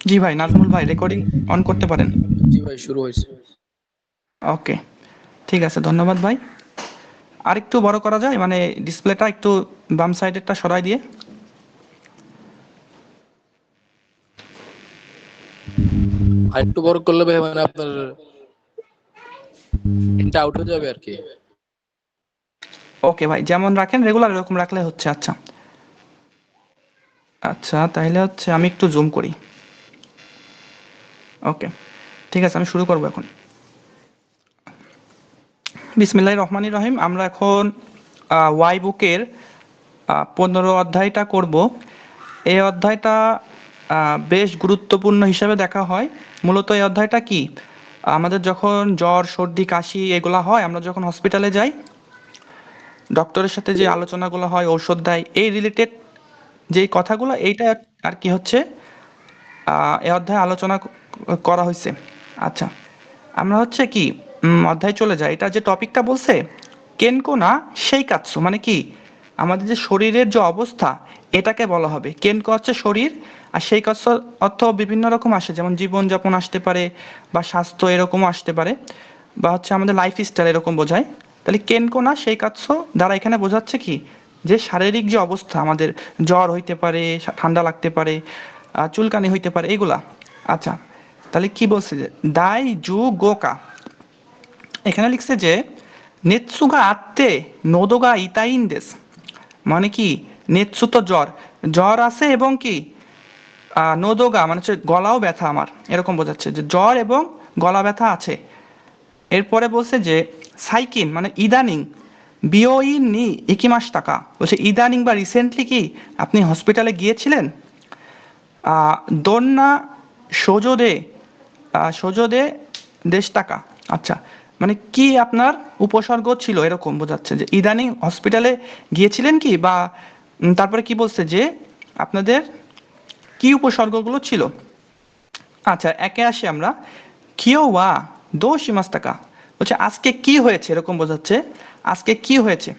জি ভাই, নাজমুল ভাই recording on করতে পারেন। জি ভাই, শুরু হয়েছে। ওকে, ঠিক আছে, ধন্যবাদ ভাই। আর একটু বড় করা যায়, মানে ডিসপ্লেটা একটু বাম সাইডেরটা সরাই দিয়ে। আর একটু বড় করলে ভাই মানে আপনার এটা আউট হয়ে যাবে আর কি। ওকে ভাই, যেমন রাখেন রেগুলার এরকম রাখলে হচ্ছে। আচ্ছা আচ্ছা, তাহলে হচ্ছে আমি একটু জুম করি। ওকে, ঠিক আছে, আমি শুরু করবো এখন। বিসমিল্লাহির রহমানির রহিম। আমরা এখন ওয়াই বুকের 15 অধ্যায়টা করব। এই অধ্যায়টা বেশ গুরুত্বপূর্ণ হিসেবে দেখা হয়। মূলত এই অধ্যায়টা কি, আমাদের যখন জ্বর সর্দি কাশি এগুলা হয়, আমরা যখন হসপিটালে যাই, ডক্টরের সাথে যে আলোচনাগুলো হয়, ঔষধ দেয়, এই রিলেটেড যেই কথাগুলো, এইটা আর কি হচ্ছে এই অধ্যায়ে আলোচনা করা হয়েছে। আচ্ছা, আমরা হচ্ছে কি অধ্যায় চলে যায়। এটা যে টপিকটা বলছে কেনকো না সেই কাৎসু, মানে কি আমাদের যে শরীরের যে অবস্থা, এটাকে বলা হবে কেনকো হচ্ছে শরীর। আর সেই কাৎসু অর্থ বিভিন্ন রকম আসে, যেমন জীবনযাপন আসতে পারে, বা স্বাস্থ্য এরকমও আসতে পারে, বা হচ্ছে আমাদের লাইফ স্টাইল এরকম বোঝায়। তাহলে কেনকো না সেই কাৎসু দ্বারা এখানে বোঝাচ্ছে কি, যে শারীরিক যে অবস্থা আমাদের, জ্বর হইতে পারে, ঠান্ডা লাগতে পারে, চুলকানি হইতে পারে, এগুলা। আচ্ছা, তাহলে কি বলছে যে দাই জু গোকা, এখানে লিখছে যে নেৎসুগা আত্মে নোদোগা ইতাইন দেশ, মানে কি নেৎসু তো জ্বর, জ্বর আছে এবং কি নোদোগা মানে হচ্ছে গলাও ব্যথা আমার, এরকম বোঝাচ্ছে যে জ্বর এবং গলা ব্যথা আছে। এরপরে বলছে যে সাইকিন মানে ইদানিং, বিওইন নি ইকিমাস টাকা, বলছে ইদানিং বা রিসেন্টলি কি আপনি হসপিটালে গিয়েছিলেন। দন্যা সোজোদে, সোজোদে দেশ টাকা। আচ্ছা, মানে কি আপনার উপসর্গ ছিল, এরকম বোঝাচ্ছে যে ইদানিং হসপিটালে গিয়েছিলেন কি, বা তারপরে কি বলছে যে আপনাদের কি উপসর্গগুলো ছিল। আচ্ছা, একে আসি আমরা। কিও ওয়া দো শিমাস টাকা, বলছে আজকে কি হয়েছে, এরকম বোঝাচ্ছে আজকে কি হয়েছে।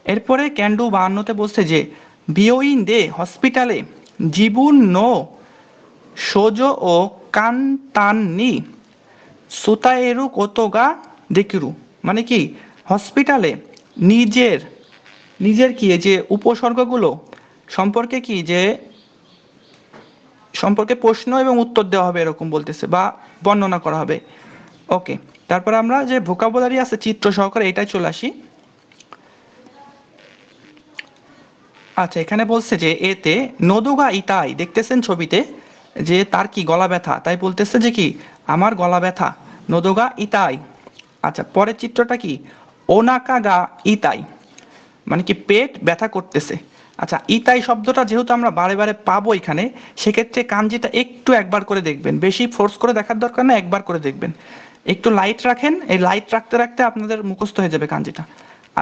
এরপরে ক্যান্ডু 52-তে বলছে যে বিওইন দে হসপিটালে জিবুন নো সোজো ও কানতান নি সুতায়েরু কোতোগা দেকিরু, মানে কি হসপিটালে নিজের নিজের কি এই যে উপসর্গগুলো সম্পর্কে কি যে সম্পর্কে প্রশ্ন এবং উত্তর দেওয়া হবে, এরকম বলতেছে, বা বর্ণনা করা হবে। ওকে, তারপর আমরা যে ভোকাবুলারি আছে চিত্র সহকারে, এটাই চলে আসি। আচ্ছা, এখানে বলছে যে এতে নদুগা ইতাই, দেখতেছেন ছবিতে যে তার কি গলা ব্যথা, তাই বলতেছে যে কি আমার গলা ব্যথা, নদুগা ইতাই। আচ্ছা, পরের চিত্রটা কি, ওনাকা গা ইতাই, মানে কি পেট ব্যথা করতেছে। আচ্ছা, ইতাই শব্দটা যেহেতু আমরা বারে বারে পাবো এখানে, সেক্ষেত্রে কাঞ্জিটা একটু একবার করে দেখবেন, বেশি ফোর্স করে দেখার দরকার না, একবার করে দেখবেন। একটু লাইট রাখেন, এই লাইট রাখতে রাখতে আপনাদের মুখস্থ হয়ে যাবে কাঞ্জিটা।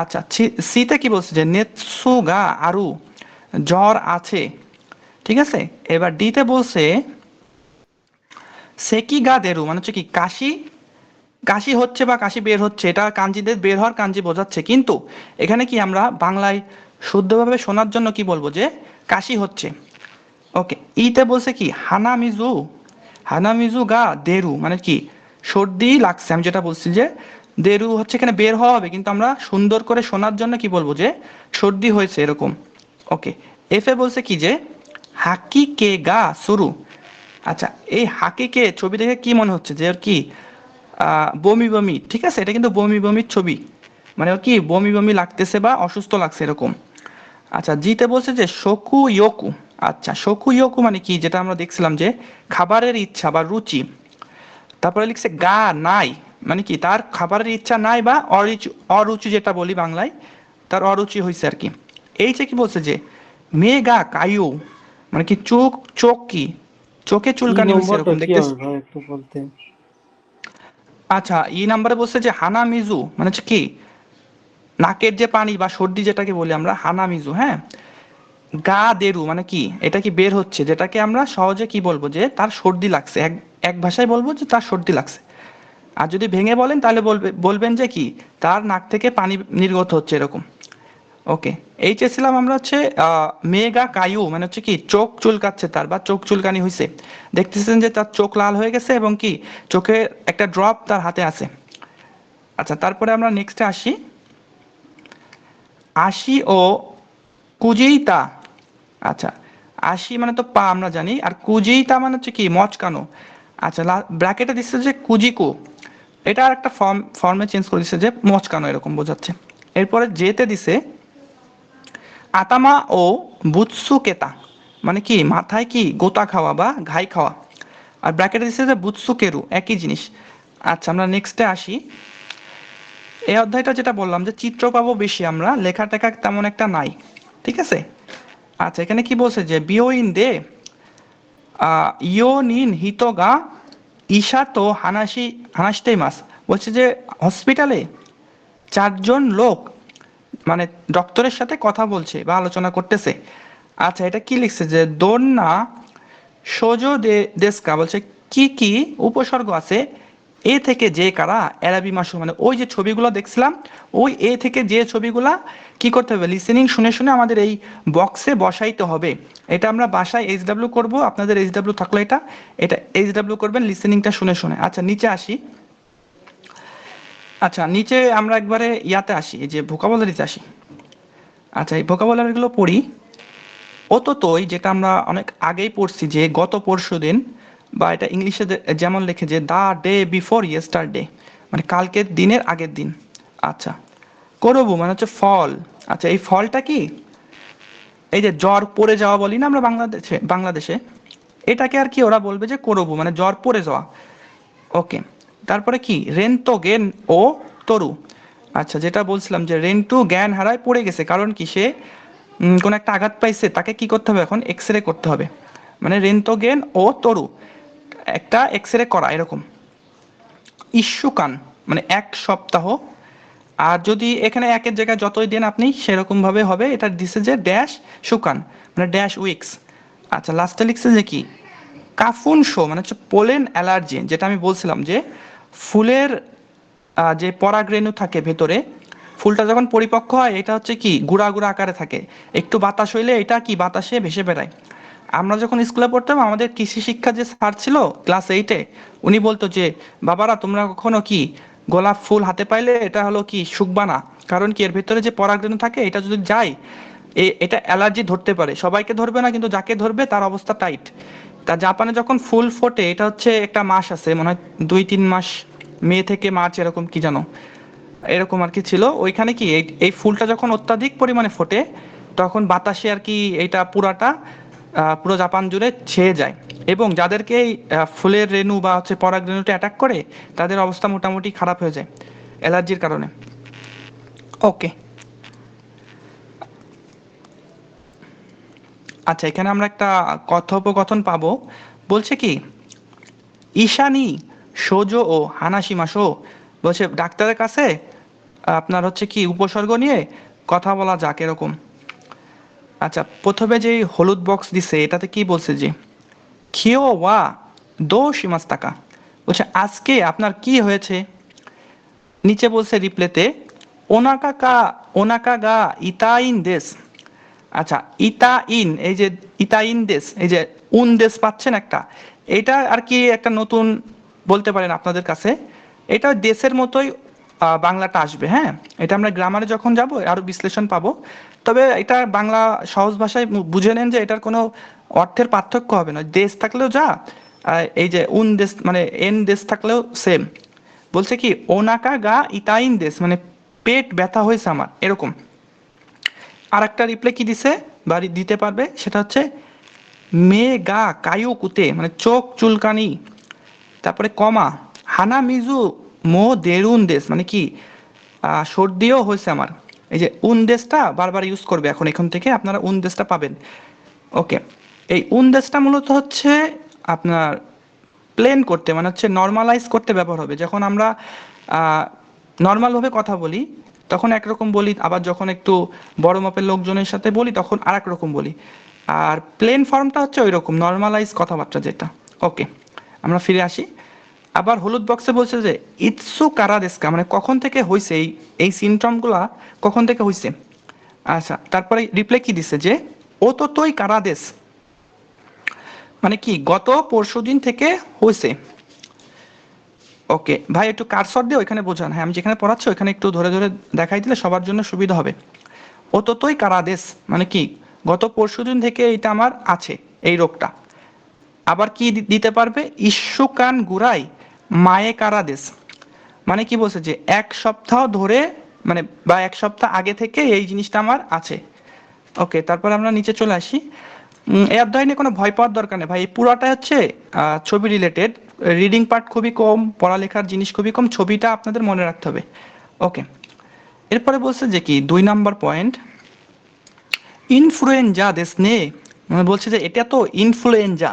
আচ্ছা, সিতে কি বলছে যে নেৎসু গা আরু, জ্বর আছে, ঠিক আছে। এবার ডিতে বলছে সেকি গা দেরু, মানে হচ্ছে কি কাশি, কাশি হচ্ছে বা কাশি বের হচ্ছে, এটা কাঞ্জিদের বের হওয়ার কাঞ্জি বোঝাচ্ছে, কিন্তু এখানে কি আমরা বাংলায় শুদ্ধভাবে শোনার জন্য কি বলবো যে কাশি হচ্ছে। ওকে, ইতে বলছে কি হানামিজু, হানামিজু গা দেরু, মানে কি সর্দি লাগছে, আমি যেটা বলছি যে দেরু হচ্ছে এখানে বের হওয়া হবে, কিন্তু আমরা সুন্দর করে শোনার জন্য কি বলবো যে সর্দি হয়েছে, এরকম। ওকে, এফে বলছে কি যে হাকি কে গা শুরু। আচ্ছা, এই হাকিকে ছবি দেখে কি মনে হচ্ছে যে ওর কি বমি বমি, ঠিক আছে, এটা কিন্তু বমি বমির ছবি, মানে ওর কি বমি বমি লাগতেছে বা অসুস্থ লাগছে, এরকম। আচ্ছা, জিতে বলছে যে শকু ইয়োকু। আচ্ছা, শকু ইয়োকু মানে কি, যেটা আমরা দেখছিলাম যে খাবারের ইচ্ছা বা রুচি। তারপরে লিখছে গা নাই, মানে কি তার খাবারের ইচ্ছা নাই, বা অরুচি, অরুচি যেটা বলি বাংলায়, তার অরুচি হয়েছে আর কি। এই যে কি বলছে যে মে গা কায়ু, মানে কি চোখ, চোখ কি চোখে কি চুলকানি হয়েছে, নম্বরটা এরকম কি দেখতে। হবে ভাই একটু বলতে? আচ্ছা, এই নাম্বারে বলছে যে হানা মিজু, মানে হচ্ছে কি নাকের যে পানি বা সর্দি যেটাকে বলি আমরা হানা মিজু, হ্যাঁ। গা দেরু মানে কি এটা কি বের হচ্ছে, যেটাকে আমরা সহজে কি বলবো যে তার সর্দি লাগছে, এক এক ভাষায় বলবো যে তার সর্দি লাগছে। আর যদি ভেঙে বলেন তাহলে বলবেন যে কি তার নাক থেকে পানি নির্গত হচ্ছে, এরকম। ওকে, এই চেয়েছিলাম আমরা হচ্ছে মেগা কায়ু মানে হচ্ছে কি চোখ চুলকাচ্ছে তার বা চোখ চুলকানি হয়েছে, দেখতেছেন যে তার চোখ লাল হয়ে গেছে এবং কি চোখে একটা ড্রপ তার হাতে আছে। আচ্ছা, তারপরে আমরা নেক্সটে আসি। আশি ও কুজিতা। আচ্ছা, আশি মানে তো পা আমরা জানি, আর কুজিতা মানে হচ্ছে কি মচকানো। আচ্ছা, ব্র্যাকেটে দিচ্ছে যে কুজিকু, এটা আর একটা ফর্মে চেঞ্জ করে দিচ্ছে যে মচকানো এরকম বোঝাচ্ছে। এরপরে যেতে দিছে আতামা ও বুৎসুকেতা, মানে কি মাথায় কি গোতা খাওয়া বা ঘাই খাওয়া। আর ব্র্যাকেটে দিচ্ছে যে বুৎসুকেরু, একই জিনিস। আচ্ছা, আমরা নেক্সটে আসি। এই অধ্যায়টা যেটা বললাম যে চিত্র পাবো বেশি, আমরা লেখা টেখা তেমন একটা নাই, ঠিক আছে। আচ্ছা, এখানে কি বলছে যে বিয়োইন দে ইয়ো নিন হিতোগা ঈশা তো হানাসি হানাসতেই মাস, বলছে যে হসপিটালে চারজন লোক মানে ডক্টরের সাথে কথা বলছে বা আলোচনা করতেছে। আচ্ছা, এটা কি লিখছে যে দোন্না সোজো দেস্কা, বলছে কি কি উপসর্গ আছে এ থেকে যে কারা এরাবি মাসু, মানে ওই যে ছবিগুলো দেখছিলাম ওই এ থেকে যে ছবিগুলা কি করতে হবে, লিসেনিং শুনে শুনে আমাদের এই বক্সে বসাইতে হবে। এটা আমরা বাসায় এইচডাব্লিউ করব, আপনাদের এইচডাব্লিউ থাকলে এটা এটা এইচডাব্লিউ করবেন লিসেনিংটা শুনে শুনে। আচ্ছা, নিচে আসি। আচ্ছা, নিচে আমরা একবারে ইয়াতে আসি, এই যে ভোকাবুলারিতে আসি। আচ্ছা, এই ভোকাবুলারিগুলো পড়ি। অততই যেটা আমরা অনেক আগেই পড়ছি যে গত পরশুদিন, বা এটা ইংলিশে যেমন লেখে যে দা ডে বিফোর ইয়েস্টারডে, মানে কালকের দিনের আগের দিন। আচ্ছা, করবু মানে হচ্ছে ফল। আচ্ছা, এই ফলটা কি, এই যে জ্বর পড়ে যাওয়া বলি না আমরা বাংলাদেশে বাংলাদেশে, এটাকে আর কি ওরা বলবে যে করবু মানে জ্বর পড়ে যাওয়া। ওকে, তারপরে কি রেন্তো গেন ও তরু। আচ্ছা, যেটা বলছিলাম যে রেন্টু জ্ঞান হারায় পড়ে গেছে, কারণ কি সে কোনো একটা আঘাত পাইছে, তাকে কি করতে হবে এখন এক্স রে করতে হবে। মানে রেন্তো জ্ঞান ও তরু, একটা এক্স রে করা এরকম। ইস্যুকান মানে এক সপ্তাহ। আর যদি এখানে একের জায়গায় যতই দেন আপনি সেরকম ভাবে হবে, এটা দিছে যে ড্যাশ শুকান মানে ড্যাশ উইকস। আচ্ছা, লাস্টে লিখছে যে কি কাফুন শো মানে হচ্ছে পোলেন অ্যালার্জি, যেটা আমি বলছিলাম যে ফুলের যে পরাগরেণু থাকে ভেতরে, ফুলটা যখন পরিপক্ক হয় এটা হচ্ছে কি গুড়া গুড়া আকারে থাকে, একটু বাতাস হইলে এটা কি বাতাসে ভেসে বেড়ায়। আমরা যখন স্কুলে পড়তাম আমাদের কৃষি শিক্ষা যে স্যার ছিল ক্লাস 8-এ, উনি বলতো যে বাবারা তোমরা কখনো কি গোলাপ ফুল হাতে পাইলে এটা হলো কি শুকবা না, কারণ কি এর ভেতরে যে পরাগরেণু থাকে এটা যদি যায় এটা অ্যালার্জি ধরতে পারে, সবাইকে ধরবে না কিন্তু যাকে ধরবে তার অবস্থা টাইট। তা জাপানে যখন ফুল ফোটে এটা হচ্ছে একটা মাস আছে মনে হয় 2-3 মাস, মে থেকে মার্চ এরকম কি জানো, এরকম আর কি ছিল ওইখানে কি এই ফুলটা যখন অত্যাধিক পরিমাণে ফোটে তখন বাতাসে আর কি এটা পুরাটা পুরো জাপান জুড়ে ছেয়ে যায়, এবং যাদেরকে এই ফুলের রেণু বা হচ্ছে পরাগ রেণুটা অ্যাটাক করে তাদের অবস্থা মোটামুটি খারাপ হয়ে যায় অ্যালার্জির কারণে। ওকে, আচ্ছা, এখানে আমরা একটা কথোপকথন পাবো। বলছে কি ঈশানি সোজো ও হানাসিমাসো, বলছে ডাক্তারের কাছে আপনার হচ্ছে কি উপসর্গ নিয়ে কথা বলা যাক এরকম। আচ্ছা, প্রথমে যে হলুদ বক্স দিছে এটাতে কি বলছে যে খিও ওয়া দো শিমাস্তাকা, বলছে আজকে আপনার কি হয়েছে। নিচে বলছে রিপ্লেতে ওনাকা কা ওনাকা গা ইতাইন দেশ। আচ্ছা, ইতাইন এই যে ইতাইন দেশ, এই যে উন দেশ পাচ্ছেন একটা, এটা আর কি একটা নতুন বলতে পারেন আপনাদের কাছে, এটা দেশের মতোই বাংলাটা আসবে। হ্যাঁ, এটা আমরা গ্রামারে যখন যাব আরো বিশ্লেষণ পাবো, তবে এটা বাংলা সহজ ভাষায় বুঝে নেন যে এটার কোনো অর্থের পার্থক্য হবে না, দেশ থাকলেও যা এই যে উন দেশ মানে এন দেশ থাকলেও সেম। বলছে কি ওনাকা গা ইতাইন দেশ মানে পেট ব্যথা হয়েছে আমার এরকম। আর একটা রিপ্লাই কি দিছে বা দিতে পারবে সেটা হচ্ছে মে গা কায়ু কুতে মানে চোখ চুলকানি, তারপরে কমা হানা মিজু মো দেরুন দেশ মানে কি সর্দিও হয়েছে আমার। এই যে উন দেশটা বারবার ইউজ করবে এখন, এখান থেকে আপনারা উন দেশটা পাবেন। ওকে, এই উন দেশটা মূলত হচ্ছে আপনার প্লেন করতে মানে হচ্ছে নর্মালাইজ করতে ব্যবহার হবে। যখন আমরা নর্মালভাবে কথা বলি তখন একরকম বলি, আবার যখন একটু বড় মাপের লোকজনের সাথে বলি তখন আর এক রকম বলি। আর প্লেন ফর্মটা হচ্ছে ওই রকম নর্মালাইজ কথাবার্তা যেটা। ওকে, আমরা ফিরে আসি। আবার হলুদ বক্সে বলছে যে ইৎসু কারা দেশকা মানে কখন থেকে হয়েছে এই এই সিমটমগুলা কখন থেকে হয়েছে। আচ্ছা, তারপরে রিপ্লাই কি দিছে যে ও তো তোই কারাদেশ, মানে কি গত পরশুদিন থেকে হয়েছে। ওকে ভাই, একটু কারসর দিয়ে ওইখানে বোঝান। হ্যাঁ, আমি যেখানে পড়াচ্ছি ওইখানে একটু ধরে ধরে দেখাই দিলে সবার জন্য সুবিধা হবে। ও তো তোই কারাদেশ মানে কি গত পরশুদিন থেকে এটা আমার আছে, এই রোগটা। আবার কি দিতে পারবে, ইস্যুকান গুড়াই মায়ে কারাদেশ, মানে কি বলছে যে এক সপ্তাহ ধরে, মানে বা এক সপ্তাহ আগে থেকে এই জিনিসটা আমার আছে। ওকে, তারপর আমরা নিচে চলে আসি। এই অধ্যায় নিয়ে কোনো ভয় পাওয়ার দরকার নেই ভাই, এই পুরাটা হচ্ছে ছবি রিলেটেড। রিডিং পার্ট খুবই কম, পড়ালেখার জিনিস খুবই কম, ছবিটা আপনাদের মনে রাখতে হবে। ওকে, এরপরে বলছে যে কি 2 নম্বর পয়েন্ট, ইনফ্লুয়েঞ্জা দেশ নে, মানে বলছে যে এটা তো ইনফ্লুয়েঞ্জা,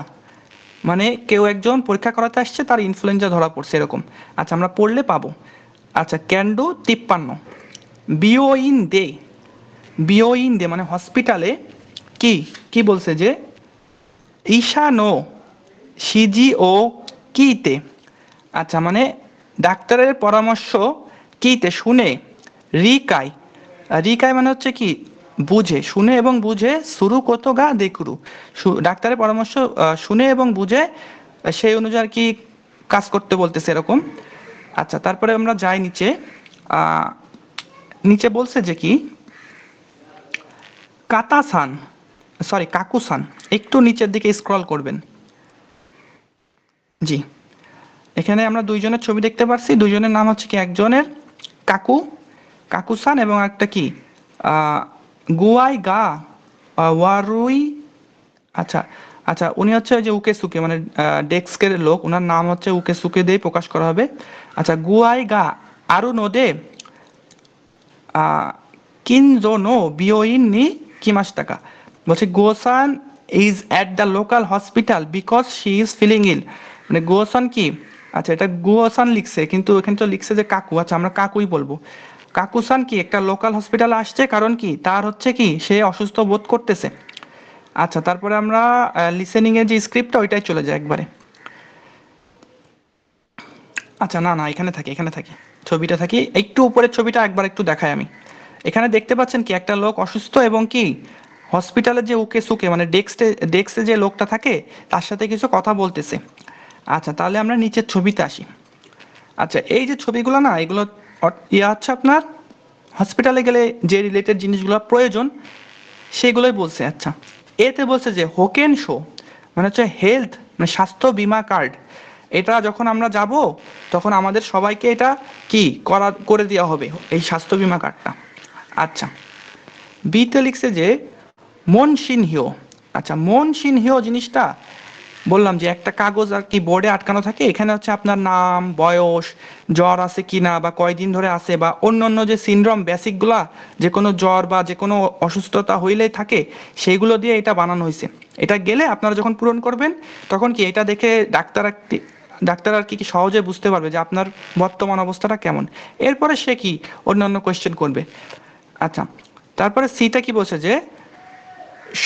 মানে কেউ একজন পরীক্ষা করাতে আসছে, তার ইনফ্লুয়েঞ্জা ধরা পড়ছে এরকম। আচ্ছা, আমরা পড়লে পাবো। আচ্ছা, ক্যান্ডু 53, বিওইন দে, বিওইন দে মানে হসপিটালে কি কি বলছে যে ঈশানো সিজি ও কিতে, আচ্ছা মানে ডাক্তারের পরামর্শ কিতে শুনে, রিকাই, রিকাই মানে হচ্ছে কি বুঝে, শুনে এবং বুঝে, শুরু কত গা দেখুরু, ডাক্তারের পরামর্শ শুনে এবং বুঝে সেই অনুযায়ী আর কি কাজ করতে বলতেছে এরকম। আচ্ছা, তারপরে আমরা যাই নিচে। আহ, নিচে বলছে যে কি কাতাসান, সরি কাকুসান, একটু নিচের দিকে স্ক্রল করবেন। জি, এখানে আমরা দুইজনের ছবি দেখতে পাচ্ছি, দুইজনের নাম হচ্ছে কি, একজনের কাকু, কাকুসান, এবং একটা কি আহ, গুয়াই গা ওয়ারুই। আচ্ছা, আচ্ছা উনি হচ্ছে ওই যে উকে সুকে মানে ডেস্কের লোক, ওনার নাম হচ্ছে উকে সুকে দিয়ে প্রকাশ করা হবে। আচ্ছা, গুয়াই গা আরু নোদে কিনজো নো বিওইন নি কিমাশতাকা, বলছে গোসান is at the local hospital because she is feeling ill, মানে গোসান কি, আচ্ছা এটা গোসান লিখছে কিন্তু এখানে তো লিখছে যে কাকু, আচ্ছা আমরা কাকুই বলবো। কাকুসান কি একটা লোকাল হসপিটালে আসছে, কারণ কি তার হচ্ছে কি সে অসুস্থ বোধ করতেছে। আচ্ছা, তারপরে আমরা লিসেনিং এর যে স্ক্রিপ্টটা ওইটাই চলে যায় একবারে। আচ্ছা, না না এখানে থাকি, এখানে থাকি, ছবিটা থাকি একটু উপরের ছবিটা একবার একটু দেখাই আমি। এখানে দেখতে পাচ্ছেন কি একটা লোক অসুস্থ এবং কি হসপিটালে যে উকে সুকে মানে ডেস্কে যে লোকটা থাকে তার সাথে কিছু কথা বলতেছে। আচ্ছা, তাহলে আমরা নিচের ছবিতে আসি। আচ্ছা, এই যে ছবিগুলো না, এগুলো ইয়া হচ্ছে আপনার হসপিটালে গেলে যে রিলেটেড জিনিসগুলো প্রয়োজন সেগুলোই বলছে। আচ্ছা, এতে বলছে যে হোকেন শো মানে হচ্ছে হেলথ মানে স্বাস্থ্য বীমা কার্ড, এটা যখন আমরা যাব তখন আমাদের সবাইকে এটা কি করে দেওয়া হবে এই স্বাস্থ্য বীমা কার্ডটা। আচ্ছা, বিতে লিখছে যে মন সিনহিও, আচ্ছা মন সিনহিও জিনিসটা বললাম যে একটা কাগজ আর কি বোর্ডে আটকানো থাকে, এখানে হচ্ছে আপনার নাম, বয়স, জ্বর আছে কিনা বা কয়দিন ধরে আছে, বা অন্য অন্য যে সিনড্রোম বেসিকগুলা, যে কোনো জ্বর বা যে কোনো অসুস্থতা হইলেই থাকে সেইগুলো দিয়ে এটা বানানো হয়েছে। এটা গেলে আপনারা যখন পূরণ করবেন তখন কি এটা দেখে ডাক্তার আর কি কি সহজে বুঝতে পারবে যে আপনার বর্তমান অবস্থাটা কেমন, এরপরে সে কি অন্যান্য কোয়েশ্চেন করবে। আচ্ছা, তারপরে সিটা কি বলছে যে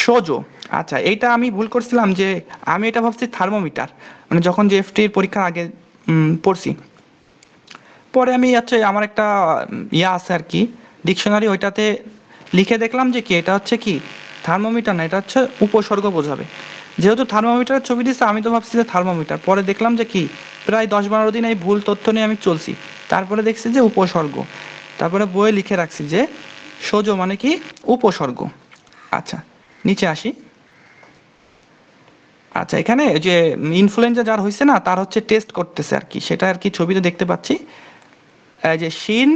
সোজো, আচ্ছা এইটা আমি ভুল করছিলাম যে আমি এটা ভাবছি থার্মোমিটার, মানে যখন জিএফটির পরীক্ষার আগে পড়ছি, পরে আমি হচ্ছে আমার একটা ইয়া আছে আর কি ডিকশনারি, ওইটাতে লিখে দেখলাম যে কি এটা হচ্ছে কি থার্মোমিটার না, এটা হচ্ছে উপসর্গ বোঝাবে। যেহেতু থার্মোমিটারের ছবি দিচ্ছে আমি তো ভাবছি যে থার্মোমিটার, পরে দেখলাম যে কি প্রায় 10-12 দিন এই ভুল তথ্য নিয়ে আমি চলছি, তারপরে দেখছি যে উপসর্গ, তারপরে বইয়ে লিখে রাখছি যে সোজো মানে কি উপসর্গ। আচ্ছা, নিচে আসি। আচ্ছা, এখানে যে ইনফ্লুয়েঞ্জা যার হয়েছে না তার হচ্ছে টেস্ট করতেছে আর কি, সেটা আর কি ছবিতে দেখতে পাচ্ছি। যে শিন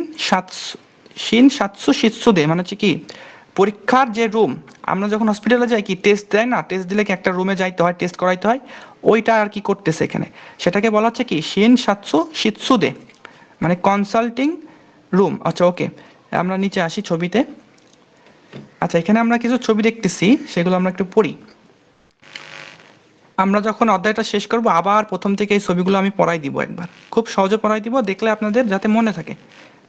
সাতসু শিৎসুদে মানে হচ্ছে কি পরীক্ষার যে রুম, আমরা যখন হসপিটালে যাই কি টেস্ট দেয় না, টেস্ট দিলে কি একটা রুমে যাইতে হয়, টেস্ট করাইতে হয়, ওইটা আর কি করতেছে এখানে, সেটাকে বলা হচ্ছে কি শিন সাতসু শিৎসুদে, মানে কনসাল্টিং রুম। আচ্ছা, ওকে, আমরা নিচে আসি ছবিতে। আচ্ছা, এখানে আমরা কিছু ছবি দেখতেছি, সেগুলো আমরা একটু পড়ি। আমরা যখন অধ্যায়টা শেষ করব আবার প্রথম থেকে এই ছবিগুলো আমি পড়াই দিব একবার, খুব সহজে পড়াই দিব, দেখলে আপনাদের যাতে মনে থাকে।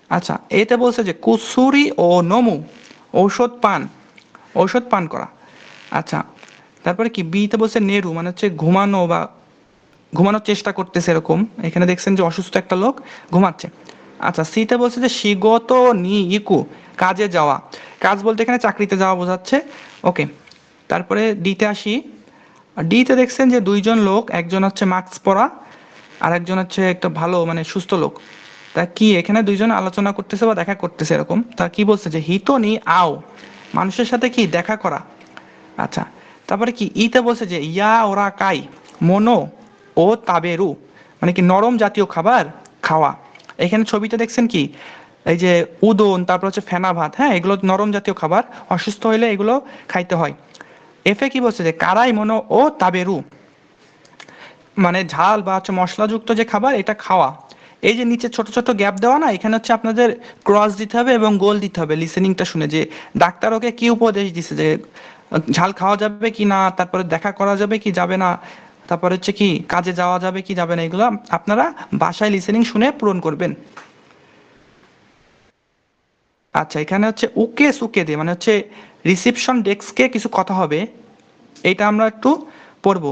আচ্ছা, এতে বলছে যে কুসুরি ও নমু, ঔষধ পান, ঔষধ পান করা। আচ্ছা, তারপরে কি বিতে বলছে নেরু মানে হচ্ছে ঘুমানো বা ঘুমানোর চেষ্টা করতেছে এরকম, এখানে দেখছেন যে অসুস্থ একটা লোক ঘুমাচ্ছে। আচ্ছা, সিতে বলছে যে শিগত নি ইকু কাজে যাওয়া, কাজ বলতে এখানে চাকরিতে যাওয়া বোঝাচ্ছে। ওকে, তারপরে ডিতে আসি। ডিতে দেখছেন যে দুইজন লোক, একজন হচ্ছে মাস্ক পরা আর একজন হচ্ছে একটা ভালো মানে সুস্থ লোক। তা কি এখানে দুইজন আলোচনা করতেছে বা দেখা করতেছে এরকম। তা কি বলছে যে হিতনি আও, মানুষের সাথে কি দেখা করা। আচ্ছা, তারপরে কি ইতে বলছে যে ইয়া ওরা কাই মনো ও তাবেরু, মানে কি নরম জাতীয় খাবার খাওয়া। এখানে ছবিতে দেখছেন কি এই যে উদন, তারপর হচ্ছে ফেনা ভাত, হ্যাঁ এগুলো নরম জাতীয় খাবার, অসুস্থ হইলে এগুলো খাইতে হয়। এফে কি বলছে যে কারাই মনো ও তাবেরু, মানে ঝাল বা হচ্ছে মশলাযুক্ত যে খাবার এটা খাওয়া। এই যে নিচে ছোট ছোট গ্যাপ দেওয়া না, এখানে হচ্ছে আপনাদের ক্রস দিতে হবে এবং গোল দিতে হবে লিসেনিংটা শুনে, যে ডাক্তার ওকে কি উপদেশ দিছে, যে ঝাল খাওয়া যাবে কি না, তারপরে দেখা করা যাবে কি যাবে না, তারপরে হচ্ছে কি কাজে যাওয়া যাবে কি যাবে না, এগুলো আপনারা বাসায় লিসেনিং শুনে পূরণ করবেন। আচ্ছা, এখানে হচ্ছে উকে সুকে দে, মানে হচ্ছে রিসিপশন ডেস্কে কিছু কথা হবে, এইটা আমরা একটু পড়বো।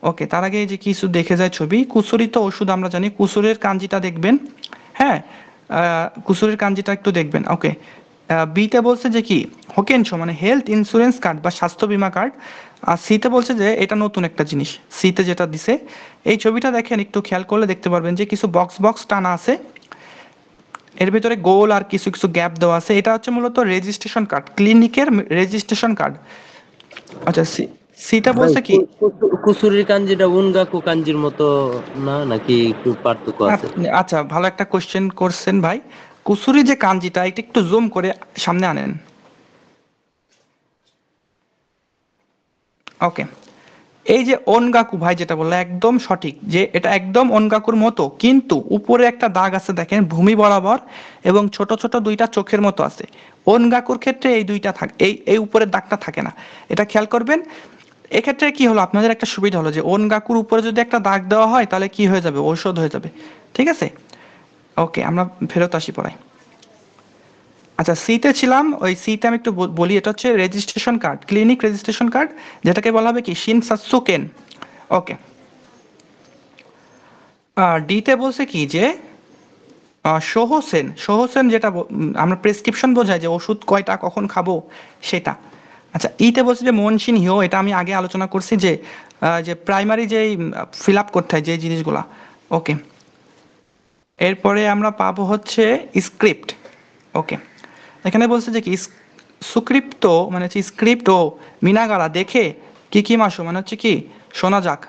ওকে, তার আগে এই যে কিছু দেখে যায় ছবি, কুসুরিত ওষুধ আমরা জানি, কুসুরের কাঞ্জিটা দেখবেন। হ্যাঁ, কুসুরের কাঞ্জিটা একটু দেখবেন। ওকে, বিতে বলছে যে কি হোকেনশো, মানে হেলথ ইন্স্যুরেন্স কার্ড বা স্বাস্থ্য বীমা কার্ড। আর সিতে বলছে যে এটা নতুন একটা জিনিস, সিতে যেটা দিছে। এই ছবিটা দেখেন, একটু খেয়াল করলে দেখতে পারবেন যে কিছু বক্স বক্স টানা আছে, এর ভিতরে গোল আর কিছু কিছু গ্যাপ দেওয়া আছে। এটা হচ্ছে মূলত রেজিস্ট্রেশন কার্ড, ক্লিনিকের রেজিস্ট্রেশন কার্ড। আচ্ছা, সিটা ভাই বলছে কি কুসুরির কাঞ্জিটা উনগাকু কাঞ্জির মতো না, নাকি একটু পার্থক্য আছে? আচ্ছা, ভালো একটা কোশ্চেন করছেন ভাই। কুসুরি যে কাঞ্জিটা, এটা একটু জুম করে সামনে আনেন। ওকে, এই যে অনগাকু ভাই যেটা বললো একদম সঠিক, যে এটা একদম অনগাকুর মতো, কিন্তু উপরে একটা দাগ আছে দেখেন ভূমি বরাবর, এবং ছোট ছোট দুইটা চোখের মতো আছে। অনগাকুর ক্ষেত্রে এই দুইটা থাকে, এই উপরের দাগটা থাকে না, এটা খেয়াল করবেন। এক্ষেত্রে কি হলো, আপনাদের একটা সুবিধা হলো যে অনগাকুর উপরে যদি একটা দাগ দেওয়া হয় তাহলে কি হয়ে যাবে, ঔষধ হয়ে যাবে। ঠিক আছে, ওকে, আমরা ফেরত আসি পড়াই। আচ্ছা, সিতে ছিলাম, ওই সিতে আমি একটু বলি, এটা হচ্ছে registration card, clinic registration card, যেটাকে বলা হবে কি শিনসাৎসুকেন। ওকে, ডিতে বলছে কি যে সোহসেন, সোহসেন যেটা আমরা প্রেসক্রিপশন বোঝায় যে ওষুধ কয়টা কখন খাবো সেটা। আচ্ছা, ইতে বলছে যে মনসিন হিও, এটা আমি আগে আলোচনা করছি যে যে প্রাইমারি যেই ফিল আপ করতে হয় যে জিনিসগুলা। ওকে, এরপরে আমরা পাবো হচ্ছে স্ক্রিপ্ট। ওকে, এখানে বলছে যে কি সুক্রিপ্ত, মানে হচ্ছে স্ক্রিপ্ট ও মিনাগারা দেখে কি কি মাসো, মানে হচ্ছে কি শোনা যাক।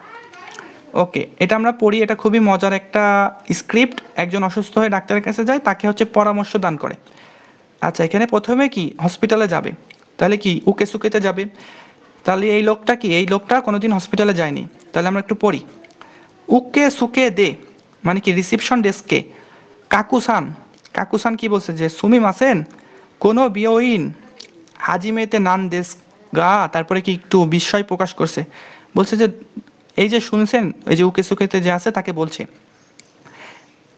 ওকে, এটা আমরা পড়ি, এটা খুবই মজার একটা স্ক্রিপ্ট। একজন অসুস্থ হয়ে ডাক্তারের কাছে যায়, তাকে হচ্ছে পরামর্শ দান করে। আচ্ছা, এখানে প্রথমে কি হসপিটালে যাবে, তাহলে কি উকে সুকেতে যাবে। তাহলে এই লোকটা কি, এই লোকটা কোনোদিন হসপিটালে যায়নি, তাহলে আমরা একটু পড়ি। উকে সুকে দে, মানে কি রিসিপশন ডেস্কে কাকুসান, কাকুসান কি বলছে যে সুমি মাসেন কোনো বিয়োইন হাজিমেতে নান দেশ গা, তারপরে কি একটু বিস্ময় প্রকাশ করছে, বলছে যে এই যে শুনছেন, এই যে উকে সুকেতে যে আছে তাকে বলছে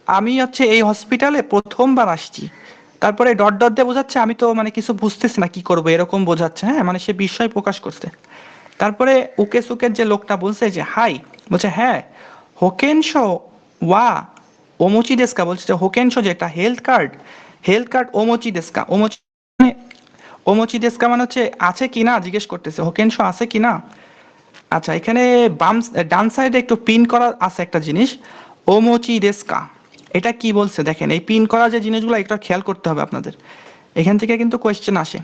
আমি হচ্ছে এই হসপিটালে প্রথমবার আসছি। তারপরে ডট ডট দিয়ে বোঝাচ্ছে আমি তো মানে কিছু বুঝতেছি না কি করবো, এরকম বোঝাচ্ছে। হ্যাঁ, মানে সে বিস্ময় প্রকাশ করছে। তারপরে উকে সুকের যে লোকটা বলছে যে হাই, বলছে হ্যাঁ হোকেনশো ওয়া ওমোচি ডেস্কা, বলছে যে হোকেনশো যেটা হেলথ কার্ড, হেলথ কার্ড ওমোচি ডেস্কা, ওমোচি ওমোচি ডেস্কা মানে হচ্ছে আছে কিনা জিজ্ঞেস করতেছে, হোকেনশো আছে কিনা। আচ্ছা, এখানে বাম ডান সাইডে একটু পিন করা আছে একটা জিনিস, ওমোচি ডেস্কা, এটা কি বলছে দেখেন, এই পিন করা যে জিনিসগুলো এটা খেয়াল করতে হবে আপনাদের, এখান থেকে কিন্তু কোয়েশ্চেন আসে।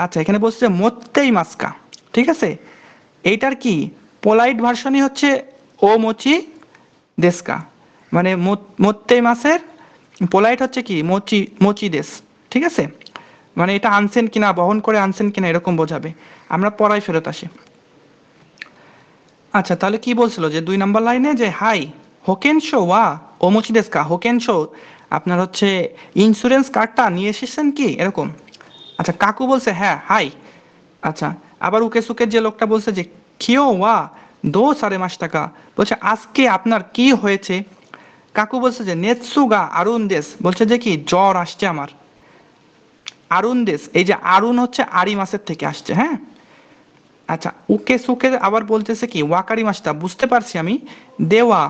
আচ্ছা, এখানে বলছে মোত্তেই মাস্কা, ঠিক আছে, এইটার কি পোলাইট ভার্সনই হচ্ছে ওমোচি ডেস্কা, মানে মোত্তেই মাসের পোলাইট হচ্ছে কি মোচি মোচি দেশ। ঠিক আছে, মানে এটা আনসেন কিনা, বহন করে আনসেন কিনা এরকম বোঝাবে। আমরা পড়ায় ফেরত আসি। আচ্ছা, তাহলে কি বলছিল যে 2 নম্বর লাইনে যে হাই হোকেনশো ওয়া ওমোচি ডেস্কা, হোকেনশো আপনার হচ্ছে ইন্স্যুরেন্স কার্ডটা নিয়ে এসেছেন কি এরকম। আচ্ছা, কাকু বলছে হ্যাঁ হাই। আচ্ছা, আবার উকে সুকের যে লোকটা বলছে যে কিও ওয়া 2 সাড়ে 5 টাকা, বলছে আজকে আপনার কি হয়েছে। কাকু বলছে যে নেৎসুগা আরুন দেশ, বলছে যে কি জ্বর আসছে আমার। আরুন দেশ, এই যে আরুন হচ্ছে আরি মাসের থেকে আসছে। হ্যাঁ, আচ্ছা, উকে সুকে আবার বলতেছে কি ওয়াকারি মাসটা বুঝতে পারছি আমি, দেওয়া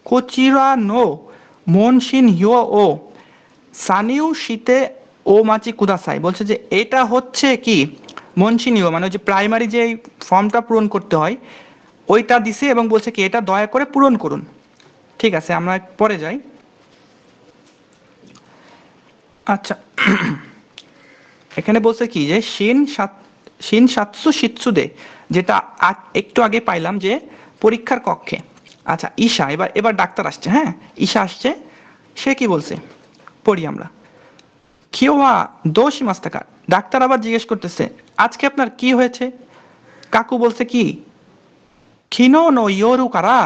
কোচিরা নো মনশিন হিও ও সানিউ শীতে ও মাচি কুদাসাই, বলছে যে এটা হচ্ছে কি মনসিনিও, মানে ওই যে প্রাইমারি যে ফর্মটা পূরণ করতে হয় ওইটা দিছে, এবং বলছে কি এটা দয়া করে পূরণ করুন। ঠিক আছে, আমরা পরে যাই। আচ্ছা, এখানে বলছে কি যে শিন সাতসু শিৎসুদে, যেটা একটু আগে পাইলাম যে পরীক্ষার কক্ষে। আচ্ছা, ঈশা, এবার এবার ডাক্তার আসছে, হ্যাঁ ঈশা আসছে। সে কি বলছে পড়ি আমরা। কিওয়া দোষ মাস্তাকা, ডাক্তার আবার জিজ্ঞেস করতেছে আজকে আপনার কি হয়েছে। কাকু বলছে কি খিনো নো ইয়োরু কারা,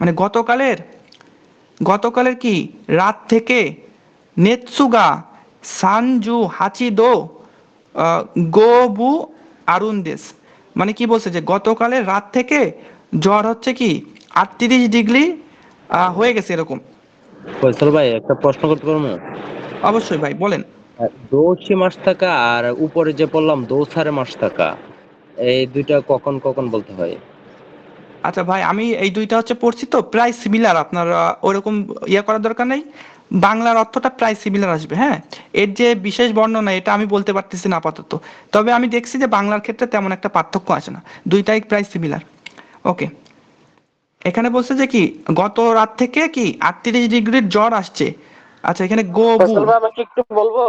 মানে গতকালের গতকালের কি রাত থেকে নেৎসুগা সানজু হাচি দো গোবু আরুনদেশ, মানে কি বলছে যে গতকালের রাত থেকে জ্বর হচ্ছে কি 38 ডিগ্রি হয়ে গেছে এরকম। ফয়সাল ভাই একটা প্রশ্ন করতে পারবো? অবশ্যই ভাই বলেন। দোষী মাস থাকা আর উপরে যে বললাম দোসারে মাস থাকা, এই দুইটা কখন কখন বলতে হয়? আচ্ছা ভাই, আমি এই দুইটা হচ্ছে পড়ছি তো প্রায় সিমিলার, আপনার ওরকম ইয়ে করার দরকার নেই। বাংলার অর্থটা প্রায় সিমিলার আসবে, হ্যাঁ। এর যে বিশেষ বর্ণনা এটা আমি বলতে পারতেছি না আপাতত, তবে আমি দেখছি যে বাংলার ক্ষেত্রে তেমন একটা পার্থক্য আসে না, দুইটাই প্রায় সিমিলার। ওকে, এখানে বলছে যে কি গত রাত থেকে কি 38 ডিগ্রির জ্বর আসছে। আচ্ছা, এখানে গোবু, ফয়সাল ভাই আমি কি একটু বলবো?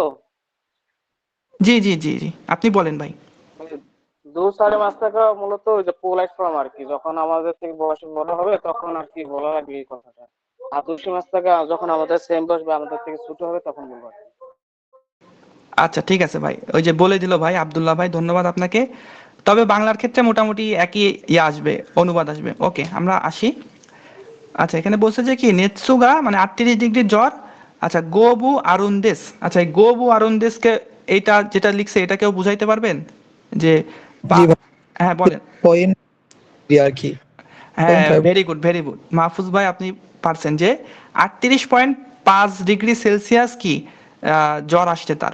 জি জি জি জি, আপনি বলেন ভাই। মানে 2 সাড়ে 5 টাকা মূলত ওই যে পোলাইট ফর্ম আর কি, যখন আমাদের থেকে বয়স বড় হবে তখন আর কি বলা লাগবে এই কথাটা। আর 2 মাস টাকা যখন আমাদের সেম বয়স বা আমাদের থেকে ছোট হবে তখন বলবো আর কি। আচ্ছা ঠিক আছে ভাই, ওই যে বলে দিল ভাই আব্দুল্লাহ ভাই, ধন্যবাদ আপনাকে। তবে বাংলার ক্ষেত্রে মোটামুটি একই ইয়ে আসবে, অনুবাদ আসবে। ওকে, আমরা আসি। আচ্ছা, এখানে বলছে যে কি নেৎসুগা মানে 38 ডিগ্রি জ্বর। আচ্ছা, গোবু আরুনদেশ, আচ্ছা এই গোবু আরুনদেশকে এইটা যেটা লিখছে এটা কেউ বুঝাইতে পারবেন যে জি ভাই, হ্যাঁ বলেন। পয়েন্ট আর কি, হ্যাঁ, point five. Very good very good Mahfuz ভাই, আপনি পারছেন যে 38.5 ডিগ্রি সেলসিয়াস কি জ্বর আসছে তার।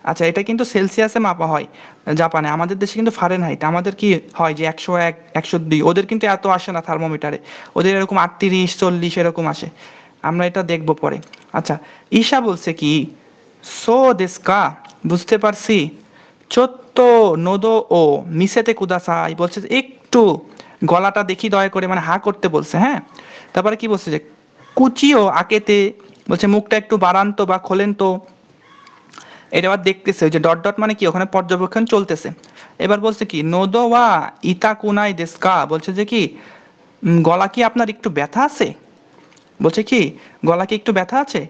আচ্ছা, এটা কিন্তু সেলসিয়াসে মাপা হয় জাপানে, আমাদের দেশে কিন্তু ফারেনহাইট। আমাদের কি হয় যে 101 102, ওদের কিন্তু এত আসে না থার্মোমিটারে, ওদের এরকম 38 40 এরকম আসে। আমরা এটা দেখবো পরে। আচ্ছা, ঈশা বলছে কি সো দেস্কা, বুঝতে পারছি। চোত্ত নোদো ও মিসেতে কুদাসাই, বলছে যে একটু গলাটা দেখি দয়া করে, মানে হা করতে বলছে, হ্যাঁ। তারপরে কি বলছে যে কুচিও আকেতে, বলছে মুখটা একটু বাড়ান তো বা খোলেন তো। এটা আবার দেখতেছে ওই যে ডট ডট, মানে কি ওখানে পর্যবেক্ষণ চলতেছে। এবার বলছে কি নোদো ওয়া ইতা কুনাই দেস্কা, বলছে যে কি গলা কি আপনার একটু ব্যথা আছে, বলছে কি গলা কি একটু ব্যথা আছে।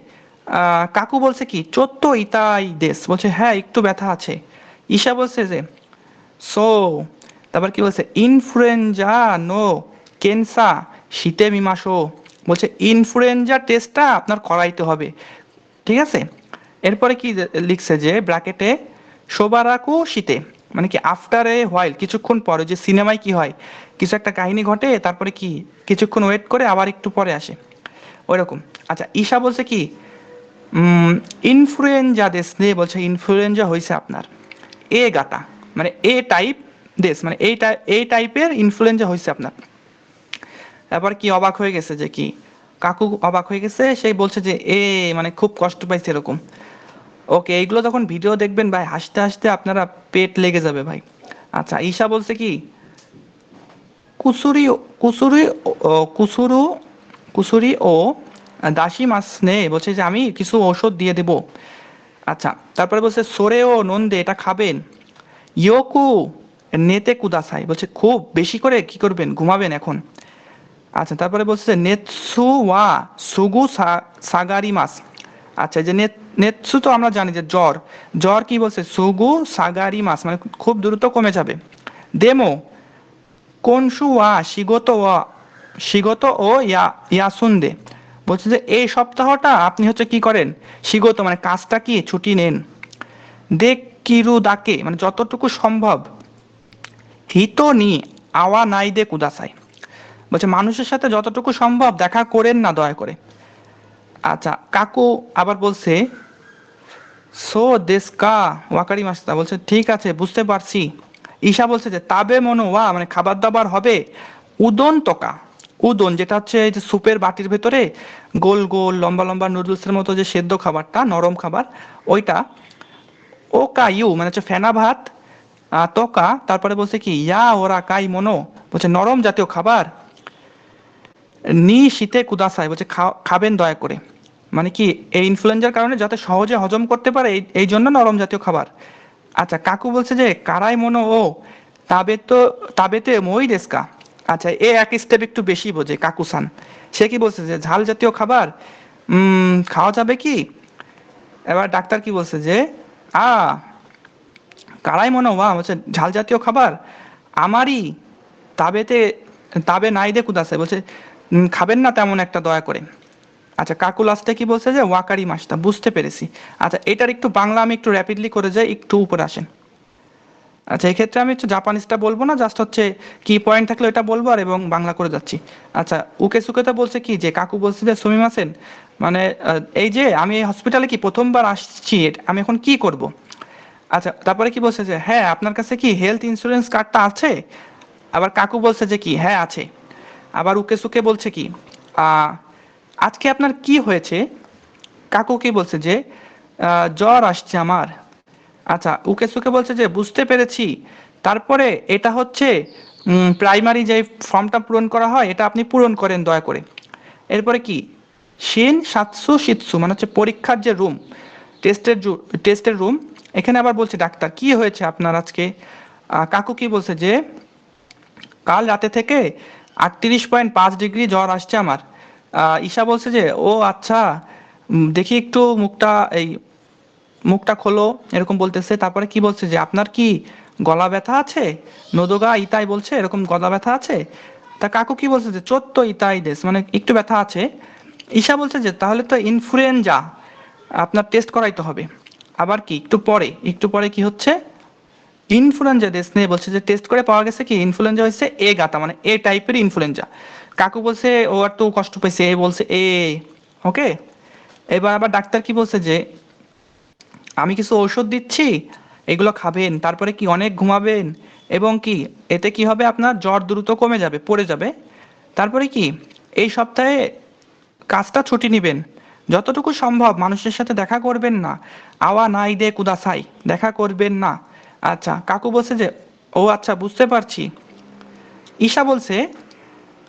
কাকু বলছে কি চোত্তো ইতাই দেশ, বলছে হ্যাঁ একটু ব্যথা আছে। ঈশা বলছে যে সো, তারপর কি বলছে ইনফ্লুয়েঞ্জা নো কেনসা শীতে মিমাসো, বলছে ইনফ্লুয়েঞ্জা টেস্টটা আপনার করাইতে হবে, ঠিক আছে। এরপরে কি লিখছে যে ব্র্যাকেটে সোবারাকু শীতে, মানে কি আফটার এ হোয়াইল, কিছুক্ষণ পরে, যে সিনেমায় কি হয় কিছু একটা কাহিনী ঘটে তারপরে কি কিছুক্ষণ ওয়েট করে আবার একটু পরে আসে ওইরকম। আচ্ছা, ঈশা বলছে কি ইনফ্লুয়েঞ্জা দেশ নে, বলছে ইনফ্লুয়েঞ্জা হয়েছে আপনার এ গাটা, মানে এ টাইপ দেশ, মানে এই টাইপের ইনফ্লুয়েঞ্জা হয়েছে আপনার। তারপর কি অবাক হয়ে গেছে যে কি কাকু অবাক হয়ে গেছে, সেই বলছে যে মানে খুব কষ্ট পাইছে এরকম। ওকে, এইগুলো যখন ভিডিও দেখবেন ভাই হাসতে হাসতে আপনারা পেট লেগে যাবে ভাই। আচ্ছা, ঈশা বলছে কি কুসুরি কুসুরি কুসুরু কুসুরি ও দাসী মাছ নে, বলছে যে আমি কিছু ঔষধ দিয়ে দেব। আচ্ছা, তারপরে বলছে সোরে ও নন্দে, এটা খাবেন। ইয়োকু নেতে কুদাসাই, বলছে খুব বেশি করে কি করবেন ঘুমাবেন এখন। আচ্ছা, তারপরে বলছে যে নেৎসু ওয়া সুগু সাগারি মাস। আচ্ছা, এই যে নেৎসু তো আমরা জানি যে জ্বর, জ্বর কি বলছে সুগু সাগারি মাস, মানে খুব দ্রুত কমে যাবে। দেমো কোনসু ওয়া শিগত ও ইয়াসুন্দে, বলছে যে এই সপ্তাহটা আপনি হচ্ছে কি করেন শিগত, মানে কাজটা কি ছুটি নেন। দেখ কিরু দাকে, মানে যতটুকু সম্ভব হিতো নি আওয়া নাই দে কুদাসাই, বলছে মানুষের সাথে যতটুকু সম্ভব দেখা করেন না দয়া করে। আচ্ছা, কাকু আবার বলছে সো দেশকা ওয়াকারি মাস্তা, বলছে ঠিক আছে বুঝতে পারছি। ঈশা বলছে যে তাবে মনো ওয়া, মানে খাবার দাবার হবে উদন তোকা, উদন যেটা হচ্ছে এই যে স্যুপের বাটির ভেতরে গোল গোল লম্বা লম্বা নুডলসের মতো যে সেদ্ধ খাবারটা, নরম খাবার ওইটা। ও কাইউ মানে হচ্ছে ফেনা ভাত, তোকা, তারপরে বলছে কি ইয়া ওরা কাই মনো, বলছে নরম জাতীয় খাবার, নি শীতে কুদাসাই বলছে খাবেন দয়া করে, মানে কি এই ইনফ্লুয়েঞ্জার কারণে যাতে সহজে হজম করতে পারে এই জন্য নরম জাতীয় খাবার। আচ্ছা কাকু বলছে যে কারাই মনো ও তাবেতে মই দেস্কা। আচ্ছা এ এক স্টেপ একটু বেশি বোঝে কাকু সান। সে কি বলছে যে ঝাল জাতীয় খাবার খাওয়া যাবে কি? এবার ডাক্তার কি বলছে যে আ কারাই মনো ওয়া বলছে ঝাল জাতীয় খাবার আমারই তাবেতে তাবে নাই দে কুদাসে বলছে খাবেন না তেমন একটা দয়া করে। আচ্ছা কাকু লাস্টে কি বলছে যে ওয়াকারি মাসটা বুঝতে পেরেছি। আচ্ছা এটার একটু বাংলা আমি একটু র্যাপিডলি করে যাই, একটু উপরে আসেন। আচ্ছা এক্ষেত্রে আমি একটু জাপানিজটা বলবো না, জাস্ট হচ্ছে কি পয়েন্ট থাকলে এটা বলবো আর এবং বাংলা করে যাচ্ছি। আচ্ছা উকে সুকেতে বলছে কি যে কাকু বলছে যে সুমিমাসেন মানে এই যে আমি এই হসপিটালে কি প্রথমবার আসছি, আমি এখন কি করব? আচ্ছা তারপরে কি বলছে যে হ্যাঁ আপনার কাছে কি হেলথ ইন্স্যুরেন্স কার্ডটা আছে? আবার কাকু বলছে যে কি হ্যাঁ আছে। আবার উকে সুকে বলছে কি আজকে আপনার কি হয়েছে? কাকু কি বলছে যে জ্বর আসছে আমার। আচ্ছা উকে সুকে বলছে যে বুঝতে পেরেছি, তারপরে এটা হচ্ছে প্রাইমারি যে ফর্মটা পূরণ করা হয় এটা আপনি পূরণ করেন দয়া করে। এরপরে কি শিন সাতসু শিতসু মানে হচ্ছে পরীক্ষার যে রুম, টেস্টের রুম। এখানে আবার বলছে ডাক্তার কি হয়েছে আপনার আজকে? কাকু কি বলছে যে কাল রাতে থেকে 38.5 ডিগ্রি জ্বর আসছে আমার। ঈশা বলছে যে ও আচ্ছা দেখি একটু মুখটা খোলো এরকম বলতেছে। তারপরে কি বলছে যে আপনার কি গলা ব্যথা আছে? নোদোগা ইতাই বলছে এরকম গলা ব্যথা আছে। তা কাকু কি বলছে যে চোত্ত ইতাই দেশ মানে একটু ব্যথা আছে। ঈশা বলছে যে তাহলে তো ইনফ্লুয়েঞ্জা, আপনার টেস্ট করাইতে হবে। আবার কি একটু পরে কি হচ্ছে ইনফ্লুয়েঞ্জা দেশ নিয়ে বলছে যে টেস্ট করে পাওয়া গেছে কি ইনফ্লুয়েঞ্জা হয়েছে এ গাতা মানে এ টাইপের ইনফ্লুয়েঞ্জা। কাকু বলছে ও একটু কষ্ট পেয়েছে, এ বলছে এ ওকে। এবার আবার ডাক্তার কি বলছে যে আমি কিছু ঔষধ দিচ্ছি এগুলো খাবেন, তারপরে কি অনেক ঘুমাবেন এবং কি এতে কি হবে আপনার জ্বর দ্রুত কমে যাবে, পড়ে যাবে। তারপরে কি এই সপ্তাহে কাজটা ছুটি নেবেন, যতটুকু সম্ভব মানুষের সাথে দেখা করবেন না, আওয়া নাই দে কুদাসাই দেখা করবেন না। আচ্ছা কাকু বলছে যে ও আচ্ছা বুঝতে পারছি। ঈশা বলছে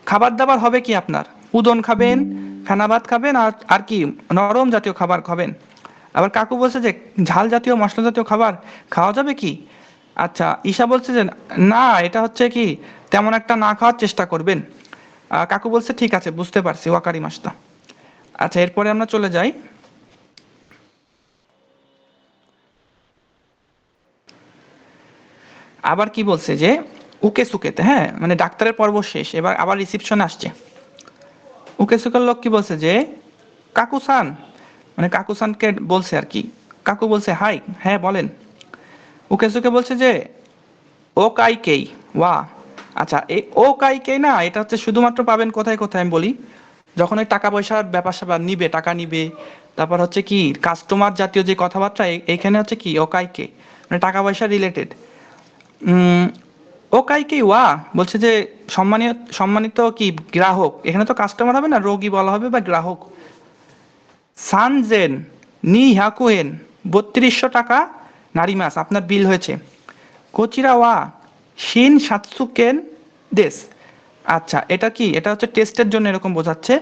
খাবার দাবার হবে কি আপনার? উদন খাবেন, ফেনা ভাত খাবেন আর আর কি নরম জাতীয় খাবার খাবেন। আবার কাকু বলছে যে ঝাল জাতীয় মশলা জাতীয় খাবার খাওয়া যাবে কি? আচ্ছা ঈশা বলছে যে না এটা হচ্ছে কি তেমন একটা না খাওয়ার চেষ্টা করবেন। কাকু বলছে ঠিক আছে বুঝতে পারছি ওয়াকারি মাসটা। আচ্ছা এরপরে আমরা চলে যাই আবার কি বলছে যে উকে সুকেতে, হ্যাঁ মানে ডাক্তারের পর্ব শেষ, এবার আবার রিসিপশনে আসছে। উকে সুকের লোক কি বলছে যে কাকু সান মানে কাকু সানকে বলছে আর কি। কাকু বলছে হাই হ্যাঁ বলেন। উকে সুকে বলছে যে ও কাই কেই ওয়া। আচ্ছা এই ও কাই কেই না এটা হচ্ছে শুধুমাত্র পাবেন কোথায় কোথায় আমি বলি, যখন ওই টাকা পয়সার ব্যাপার স্যাপার নিবে, টাকা নিবে, তারপর হচ্ছে কি কাস্টমার জাতীয় যে কথাবার্তা এইখানে হচ্ছে কি ও কাই কে মানে টাকা পয়সা রিলেটেড। ও কাই কি ওয়া বলছে যে সম্মানীয় সম্মানিত কি গ্রাহক, এখানে তো কাস্টমার হবে না রোগী বলা হবে বা গ্রাহক। সানজেন নি হ্যাকুয়েন 3200 টাকা নারী মাস আপনার বিল হয়েছে। কোচিরা ওয়া শিন সাতসুকেন দেশ। আচ্ছা এটা কি এটা হচ্ছে টেস্টের জন্য এরকম বোঝাচ্ছে।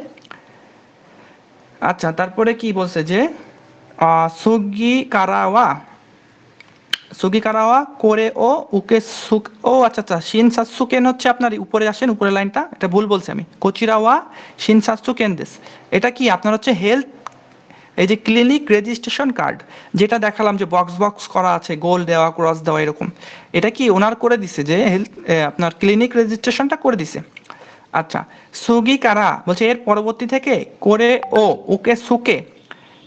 আচ্ছা তারপরে কি বলছে যে সুগি কারাওয়া করে ও উকে সুক ও আচ্ছা আচ্ছা শিন সাতসুকেন হচ্ছে আপনার উপরে আসেন উপরের লাইনটা এটা ভুল বলছি আমি, কোচিরাওয়া শিন সাতসুকেন দেশ। এটা কি আপনার হচ্ছে হেলথ এই যে ক্লিনিক রেজিস্ট্রেশন কার্ড যেটা দেখালাম যে বক্স বক্স করা আছে গোল দেওয়া ক্রস দেওয়া এরকম, এটা কি ওনার করে দিছে যে হেলথ আপনার ক্লিনিক রেজিস্ট্রেশনটা করে দিছে। আচ্ছা সুগি কারা বলছে এর পরবর্তী থেকে করে ও উকে সুকে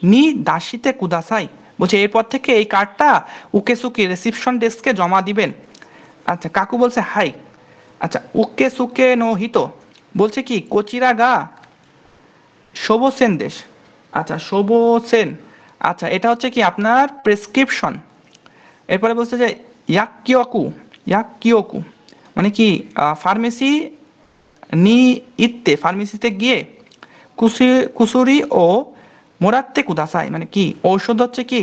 নি দাসিতে কুদাসাই বলছে এরপর থেকে এই কার্ডটা উকে সুকে রিসিপশন ডেস্কে জমা দিবেন। আচ্ছা কাকু বলছে হাই। আচ্ছা উকে সুকে নো হিতো বলছে কি কোচিরা গা শোভসেন দেশ। আচ্ছা শোভসেন, আচ্ছা এটা হচ্ছে কি আপনার প্রেসক্রিপশন। এরপরে বলছে যে ইয়াকিওকু মানে কি ফার্মেসি নি ইত্তে ফার্মেসিতে গিয়ে কুসুরি ও মোরাত্তে কুদাসাই মানে কি ঔষধ হচ্ছে কি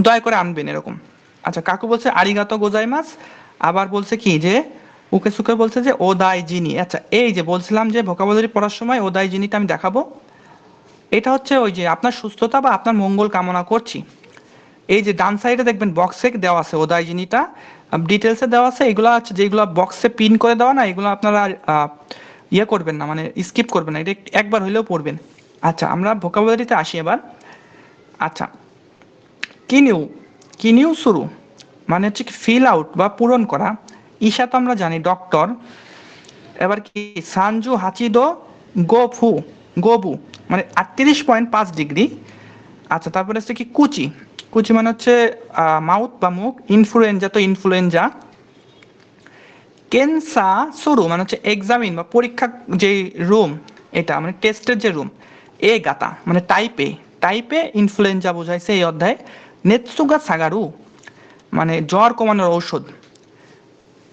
দয়া করে আনবেন এরকম। আচ্ছা, কাকু বলছে আরিগাতো গোজাইমাস, আবার বলছে কি যে উকে সুকে বলছে যে ওদাই জিনি। আচ্ছা, এই যে বলছিলাম যে ভোকাবুলারি পড়ার সময় ওদাই জিনিটা আমি দেখাবো, এটা হচ্ছে ওই যে আপনার সুস্থতা বা আপনার মঙ্গল কামনা করছি। এই যে ডান সাইডে দেখবেন বক্সে দেওয়া আছে ওদাই জিনিটা, ডিটেলসে দেওয়া আছে। এগুলো হচ্ছে যেগুলো বক্সে পিন করে দেওয়া না, এগুলো আপনারা ইয়ে করবেন না, মানে স্কিপ করবেন না, এটা একবার হইলেও পড়বেন। আচ্ছা, আমরা ভোকাবুলারিতে আসি এবার। আচ্ছা, কিনিউ, কিনিউ শুরু মানে হচ্ছে কি ফিল আউট বা পূরণ করা। ঈশা তো আমরা জানি ডক্টর। এবার কি সানজু হাচিদো গোফু, গোবু মানে 38.5 ডিগ্রি। আচ্ছা, তারপরে হচ্ছে কি কুচি, কুচি মানে হচ্ছে মাউথ বা মুখ। ইনফ্লুয়েঞ্জা তো ইনফ্লুয়েঞ্জা। কেনসা শুরু মানে হচ্ছে এক্সামিন বা পরীক্ষা যে রুম, এটা মানে টেস্টের যে রুম। এ গাতা মানে টাইপে, টাইপে ইনফ্লুয়েঞ্জা বোঝাইছে এই অধ্যায়ে। নেতসুগা সাগারু মানে জ্বর কমানোর ঔষধ।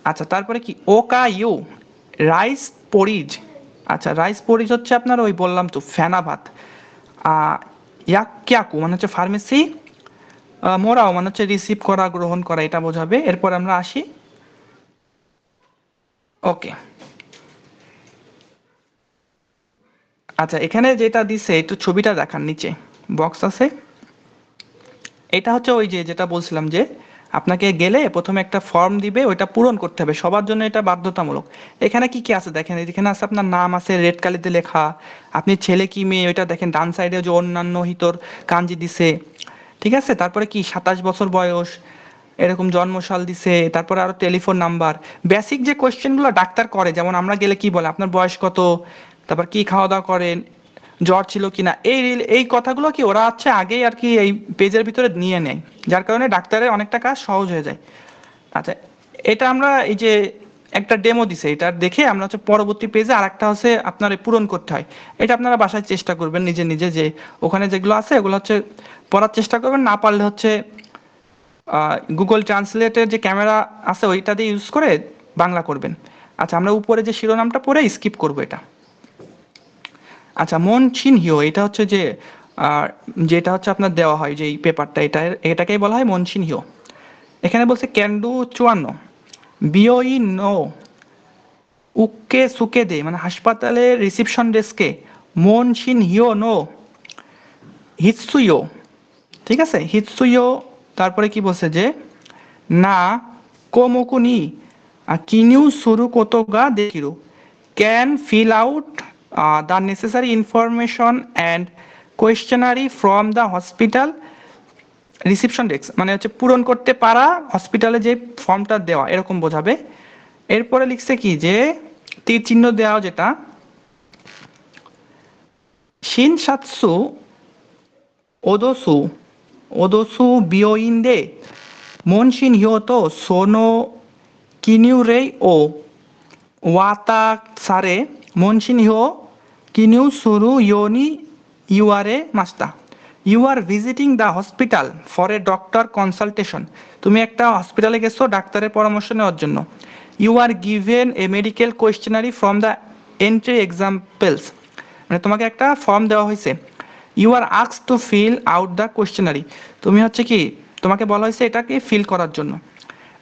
আচ্ছা, তারপরে কি ওকা ইউ রাইস পরিজ। আচ্ছা, রাইস পরিজ হচ্ছে আপনার ওই বললাম তো ফেনা ভাত। ইয়াক্যাকু মানে হচ্ছে ফার্মেসি। মোরাও মানে হচ্ছে রিসিভ করা, গ্রহণ করা, এটা বোঝাবে। এরপর আমরা আসি। ওকে, আচ্ছা, এখানে যেটা দিছে একটু ছবিটা দেখার, নিচে বক্স আছে। এটা হচ্ছে ওই যে যেটা বলছিলাম যে আপনাকে গেলে প্রথমে একটা ফর্ম দিবে, ওইটা পূরণ করতে হবে, সবার জন্য এটা বাধ্যতামূলক। এখানে কি কি আছে দেখেন, এখানে আছে আপনার নাম আছে রেড কালিতে লেখা, আপনি ছেলে কি মেয়ে ওইটা দেখেন, ডান সাইডে যে অন্যান্য হিতর কাঞ্জি দিছে, ঠিক আছে। তারপরে কি 27 বছর বয়স, এরকম জন্মসাল দিছে, তারপরে আরো টেলিফোন নাম্বার। বেসিক যে কোয়েশ্চেনগুলো ডাক্তার করে, যেমন আমরা গেলে কি বলে আপনার বয়স কত, তারপর কি খাওয়া দাওয়া করেন, জ্বর ছিল কিনা, এই কথাগুলো কি ওরা হচ্ছে আগেই আর কি এই পেজের ভিতরে নিয়ে নেয়, যার কারণে ডাক্তারের অনেকটা কাজ সহজ হয়ে যায়। আচ্ছা, এটা আমরা এই যে একটা ডেমো দিছে, এটা দেখে আমরা হচ্ছে পরবর্তী পেজে আরেকটা হচ্ছে আপনার পূরণ করতে হয়। এটা আপনারা বাসায় চেষ্টা করবেন নিজে নিজে, যে ওখানে যেগুলো আছে ওগুলো হচ্ছে পড়ার চেষ্টা করবেন, না পারলে হচ্ছে গুগল ট্রান্সলেটের যে ক্যামেরা আছে ওইটা দিয়ে ইউজ করে বাংলা করবেন। আচ্ছা, আমরা উপরে যে শিরোনামটা পড়ে স্কিপ করব এটা। আচ্ছা, মন চিনহিও এটা হচ্ছে যে যেটা হচ্ছে আপনার দেওয়া হয় যে এই পেপারটা, এটাকেই বলা হয় মন চিনহিও। এখানে বলছে ক্যান্ডু 54 বিওই নো উক্কে সুকে দে মানে হাসপাতালের রিসিপশন ডেস্কে মন চিনহিও নো হিৎসুইও, ঠিক আছে হিৎসুইও। তারপরে কি বলছে যে না কোমোকুনি কিনিউ সুরু কোতোগা দেখিরু can fill out the necessary information and questionnaire from the hospital reception desk মানে হচ্ছে পূরণ করতে পারা হসপিটালে যে ফর্মটা দেওয়া, এরকম বোঝাবে। এরপরে লিখছে কি যে তীর চিহ্ন দেওয়া, যেটা শিন সাতসু ওদোসু ওদোসু বিওইন্দে মনশিন হিয়োতো সোনো কিনিউরেই ও ওয়াতা সারে মনশিন হিও কিনিউ সুরু ইয়োনি ইউআরএ মাস্তা you are visiting the hospital for a doctor consultation. তুমি একটা হসপিটালে গেছো ডাক্তারের পরামর্শ নেওয়ার জন্য। You are given a medical questionnaire from the entry examples মানে তোমাকে একটা ফর্ম দেওয়া হয়েছে। You are asked to fill out the questionnaire, তুমি হচ্ছে কি তোমাকে বলা হয়েছে এটাকে ফিল করার জন্য।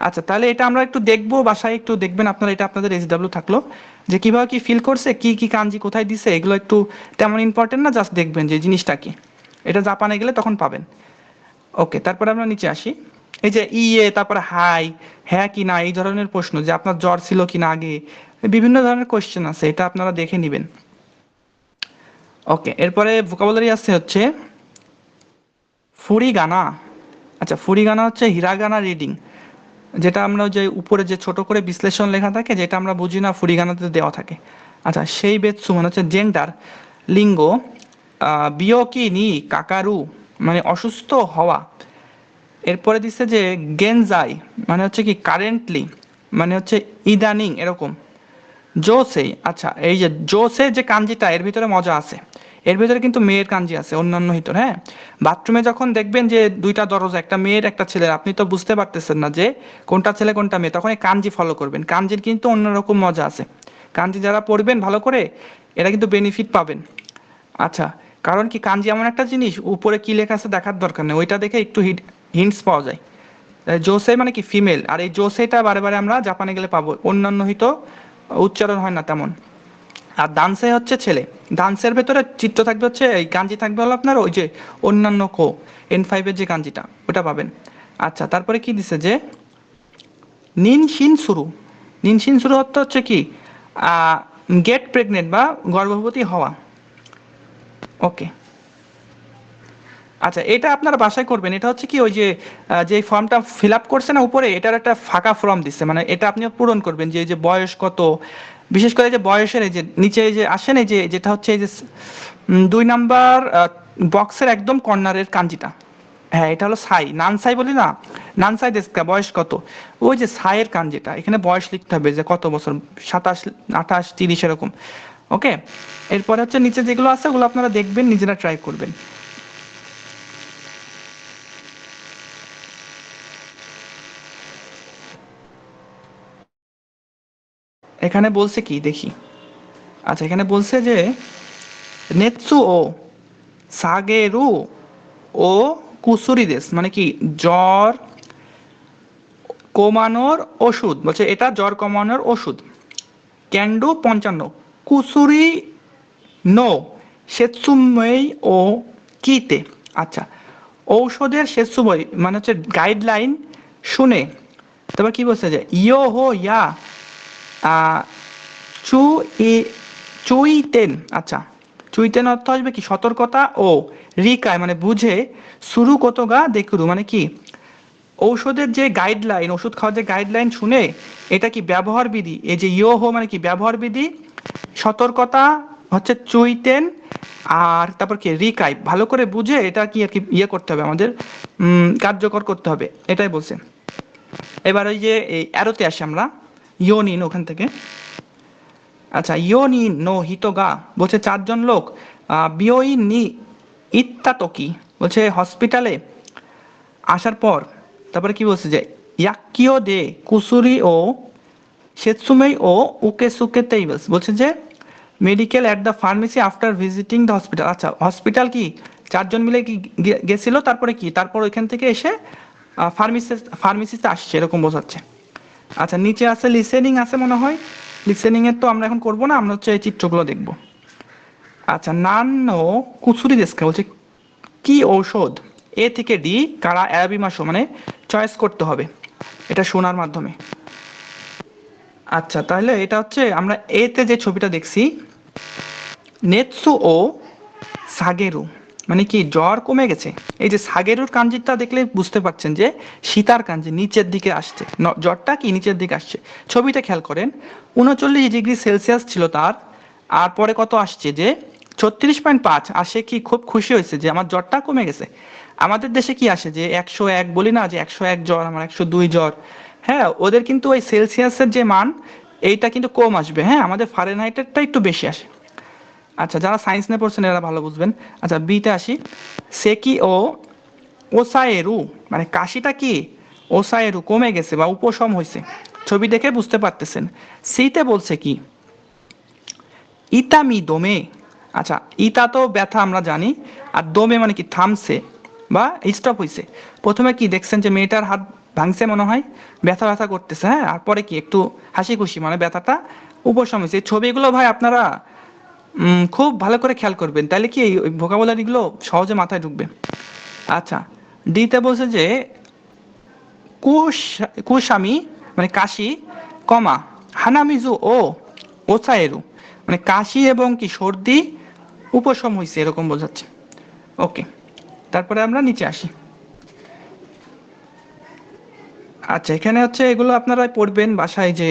আচ্ছা, তাহলে এটা আমরা একটু দেখবো, বাসায় একটু দেখবেন আপনারা, এটা আপনাদের এসডব্লিউ থাকলো যে কিভাবে কি ফিল করছে, কি কি কাঞ্জি কোথায় দিছে, এগুলো একটু তেমন ইম্পর্টেন্ট না, জাস্ট দেখবেন যে জিনিসটা কি। এটা জাপানে গেলে তখন পাবেন। ওকে, তারপরে আমরা নিচে আসি। এই যে ইয়ে তারপরে হাই, হ্যাঁ কি না, এই ধরনের প্রশ্ন, যে আপনার জ্বর ছিল কিনা আগে, বিভিন্ন ধরনের কোয়েশ্চেন আছে, এটা আপনারা দেখে নেবেন। ওকে, এরপরে ভোকাবুলারি আছে হচ্ছে ফুরিগানা। আচ্ছা, ফুরিগানা হচ্ছে হিরাগানা রিডিং, যেটা আমরা যে উপরে যে ছোট করে বিশ্লেষণ লেখা থাকে, যেটা আমরা বুঝি না ফুরিগানাতে দেওয়া থাকে। আচ্ছা, সেই বেতসু মানে হচ্ছে জেন্ডার, লিঙ্গ। বিয়োকি নি কাকারু মানে অসুস্থ হওয়া। এরপরে দিচ্ছে যে গেনজাই মানে হচ্ছে কি কারেন্টলি, মানে হচ্ছে ইদানিং এরকম। জোসে, আচ্ছা এই যে জোসে যে কাঞ্জিটা, এর ভিতরে মজা আছে, এর ভিতরে কিন্তু মেয়ের কাঞ্জি আছে অন্যান্য হিতর। হ্যাঁ, বাথরুমে যখন দেখবেন যে দুইটা দরজা, একটা মেয়ের একটা ছেলের, আপনি তো বুঝতে পারতেছেন না যে কোনটা ছেলে কোনটা মেয়ে, তখন এই কাঞ্জি ফলো করবেন। কাঞ্জির কিন্তু অন্যরকম মজা আছে, কাঞ্জি যারা পড়বেন ভালো করে এরা কিন্তু বেনিফিট পাবেন। আচ্ছা, কারণ কি কাঞ্জি এমন একটা জিনিস, উপরে কি লেখা আছে দেখার দরকার নেই, ওইটা দেখে একটু হিন্টস পাওয়া যায়। জোসে মানে কি ফিমেল, আর এই জোসেটা বারে বারে আমরা জাপানে গেলে পাবো, অন্যান্য হয়তো উচ্চারণ হয় না তেমন। আর দান্সে হচ্ছে ছেলে, দান্সের ভেতরে চিত্র থাকবে হচ্ছে এই কাঞ্জি থাকবে হলো আপনার ওই যে অন্যান্য কো N5 এর যে কাঞ্জিটা ওটা পাবেন। আচ্ছা তারপরে কি দিছে যে নিনশিন শুরু, নিনশিন শুরু অর্থ হচ্ছে কি গেট প্রেগনেন্ট বা গর্ভবতী হওয়া। ওকে, আচ্ছা এটা আপনারা বাসায় করবেন। এটা হচ্ছে কি ওই যে যে ফর্মটা ফিল আপ করছে না উপরে, এটার একটা ফাঁকা ফর্ম দিচ্ছে, মানে এটা আপনি পূরণ করবেন যে এই যে বয়স কত, বিশেষ করে যে বয়সের এই যে নিচে এই যে আসেন এই যে যেটা হচ্ছে এই যে 2 নাম্বার বক্সের একদম কর্নারের কাঞ্জিটা, হ্যাঁ এটা হলো সাই, নান সাই বলি না, নান সাই দেশকা বয়স কত, ওই যে সাইয়ের কাঞ্জিটা এখানে বয়স লিখতে হবে যে কত বছর, 27 28 30 এরকম। ওকে, এরপরে হচ্ছে নিচে যেগুলো আছে ওগুলো আপনারা দেখবেন, নিজেরা ট্রাই করবেন। এখানে বলছে কি দেখি, আচ্ছা এখানে বলছে যে নেৎসু ও সাগেরু ও কুসুরিদেস, মানে কি জ্বর কমানোর ওষুধ, বলছে এটা জ্বর কমানোর ওষুধ। ক্যান্ডু 55, কুসুরি নো সেতসুমেই ও কিতে। আচ্ছা ঔষধের সেতসুময় মানে হচ্ছে গাইডলাইন শুনে, তারপর কি বলছে যে ইয়ো হো ইয়া চু ই চুইতেন। আচ্ছা চুইতেন অর্থ আসবে কি সতর্কতা, ও রিকায় মানে বুঝে, শুরু কত গা দেখুরু মানে কি ঔষধের যে গাইডলাইন, ওষুধ খাওয়ার যে গাইডলাইন শুনে এটা কি ব্যবহার বিধি, এই যে ইয়ো হো মানে কি ব্যবহার বিধি, সতর্কতা হচ্ছে চুইতেন, আর তারপর কি রিকাই ভালো করে বুঝে এটা কি আর কি ইয়ে করতে হবে আমাদের, কার্যকর করতে হবে, এটাই বলছে। এবার ওই যে এই অ্যারোতে আসি আমরা, ইয়োনিন ওখান থেকে। আচ্ছা ইয়োনিন নো হিতোগা বলছে 4জন লোক বিয়োইন নি ইত্তাতকি, বলছে হসপিটালে আসার পর, তারপরে কি বলছে যে ইয়াক্কিও দে কুসুরি ও সেতসুমেই ও উকে সুকে তেইবাস, বলছে যে medical at the pharmacy after visiting the hospital. আচ্ছা হসপিটাল কি 4জন মিলে কি গেছিল, তারপরে কি তারপর ওইখান থেকে এসে ফার্মেসিতে আসছে এরকম বোঝাচ্ছে। আচ্ছা নিচে আছে লিসেনিং আছে মনে হয়, লিসেনিং এর তো আমরা এখন করব না, আমরা হচ্ছে এই চিত্রগুলো দেখব। আচ্ছা নানো কুসুরি দেশকা বলছে কি ঔষধ, এ থেকে ডি কারা অ্যারাবি মাসো মানে চয়েস করতে হবে এটা শোনার মাধ্যমে। আচ্ছা তাহলে এটা হচ্ছে আমরা এতে যে ছবিটা দেখছি নেৎসু ও সাগেরু মানে কি জ্বর কমে গেছে, এই যে সাগেরুর কাঞ্জিটা দেখলে বুঝতে পারছেন যে সীতার কাঞ্জি নিচের দিকে আসছে, জ্বরটা কি নিচের দিকে আসছে। ছবিটা খেয়াল করেন 39 ডিগ্রি সেলসিয়াস ছিল তার, আর পরে কত আসছে যে 36.5, আর সে কি খুব খুশি হয়েছে যে আমার জ্বরটা কমে গেছে। আমাদের দেশে কি আসে যে 101 বলি না, যে 101 জ্বর, আমার 102 জ্বর, হ্যাঁ ওদের কিন্তু ওই সেলসিয়াসের যে মান এইটা কিন্তু কম আসবে, হ্যাঁ আমাদের ফারেনহাইটেরটা একটু বেশি আসে। আচ্ছা যারা সায়েন্স নিয়ে পড়ছেন এরা ভালো বুঝবেন। আচ্ছা বিতে আসি, সেকি ও ওসায়েরু মানে কাশিটা কি ওসায়েরু কমে গেছে বা উপশম হয়েছে, ছবি দেখে বুঝতে পারতেছেন। সিতে বলছে কি ইতামি দমে, আচ্ছা ইতা তো ব্যথা আমরা জানি, আর দমে মানে কি থামছে বা স্টপ হয়েছে। প্রথমে কি দেখছেন যে মেয়েটার হাত ভাঙছে মনে হয়, ব্যথা ব্যথা করতেছে, হ্যাঁ আর পরে কি একটু হাসি খুশি মানে ব্যথাটা উপশম হয়েছে। এই ছবিগুলো ভাই আপনারা খুব ভালো করে খেয়াল করবেন, তাহলে কি এই ভোকাবুলারিগুলো সহজে মাথায় ঢুকবে। আচ্ছা ডিতে বলছে যে কুশামি মানে কাশি কমা হানামিজু ও ওসায়েরু মানে কাশি এবং কি সর্দি উপশম হয়েছে এরকম বোঝাচ্ছে। ওকে, তারপরে আমরা নিচে আসি। আচ্ছা এখানে হচ্ছে এগুলো আপনারা পড়বেন বাসায় যে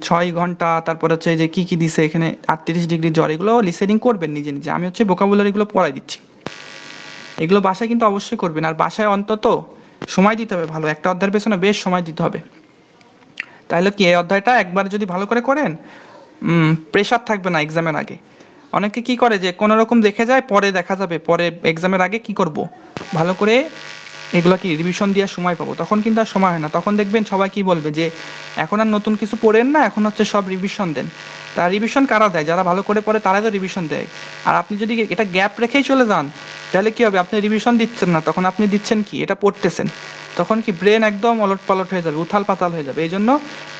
6 ঘন্টা, তারপর হচ্ছে যে কি কি দিছে এখানে 38 ডিগ্রি জ্বর, এগুলো লিসেনিং করবেন নিজে নিজে, আমি হচ্ছে ভোকাবুলারিগুলো পড়াই দিচ্ছি। এগুলো বাসায় কিন্তু অবশ্যই করবেন, আর বাসায় অন্তত সময় দিতে হবে ভালো, একটা অধ্যায়ের পেছনে বেশ সময় দিতে হবে। তাহলে কি এই অধ্যায়টা একবার যদি ভালো করে করেন প্রেশার থাকবে না এক্সামের আগে। অনেকে কি করে যে কোনো রকম দেখে যায়, পরে দেখা যাবে, পরে এক্সামের আগে কি করব ভালো করে এগুলো কি রিভিশন দেওয়ার সময় পাবো, তখন কিন্তু আর সময় হয় না। তখন দেখবেন সবাই কি বলবে যে এখন আর নতুন কিছু পড়েন না, এখন হচ্ছে সব রিভিশন দেন। তা রিভিশন কারা দেয়, যারা ভালো করে পড়ে তারাই তো রিভিশন দেয়। আর আপনি যদি এটা গ্যাপ রেখেই চলে যান তাহলে কি হবে, আপনি রিভিশন দিচ্ছেন না, তখন আপনি দিচ্ছেন কি এটা পড়তেছেন। তখন কি ব্রেন একদম ওলট পালট হয়ে যাবে, উথাল পাতাল হয়ে যাবে। এই জন্য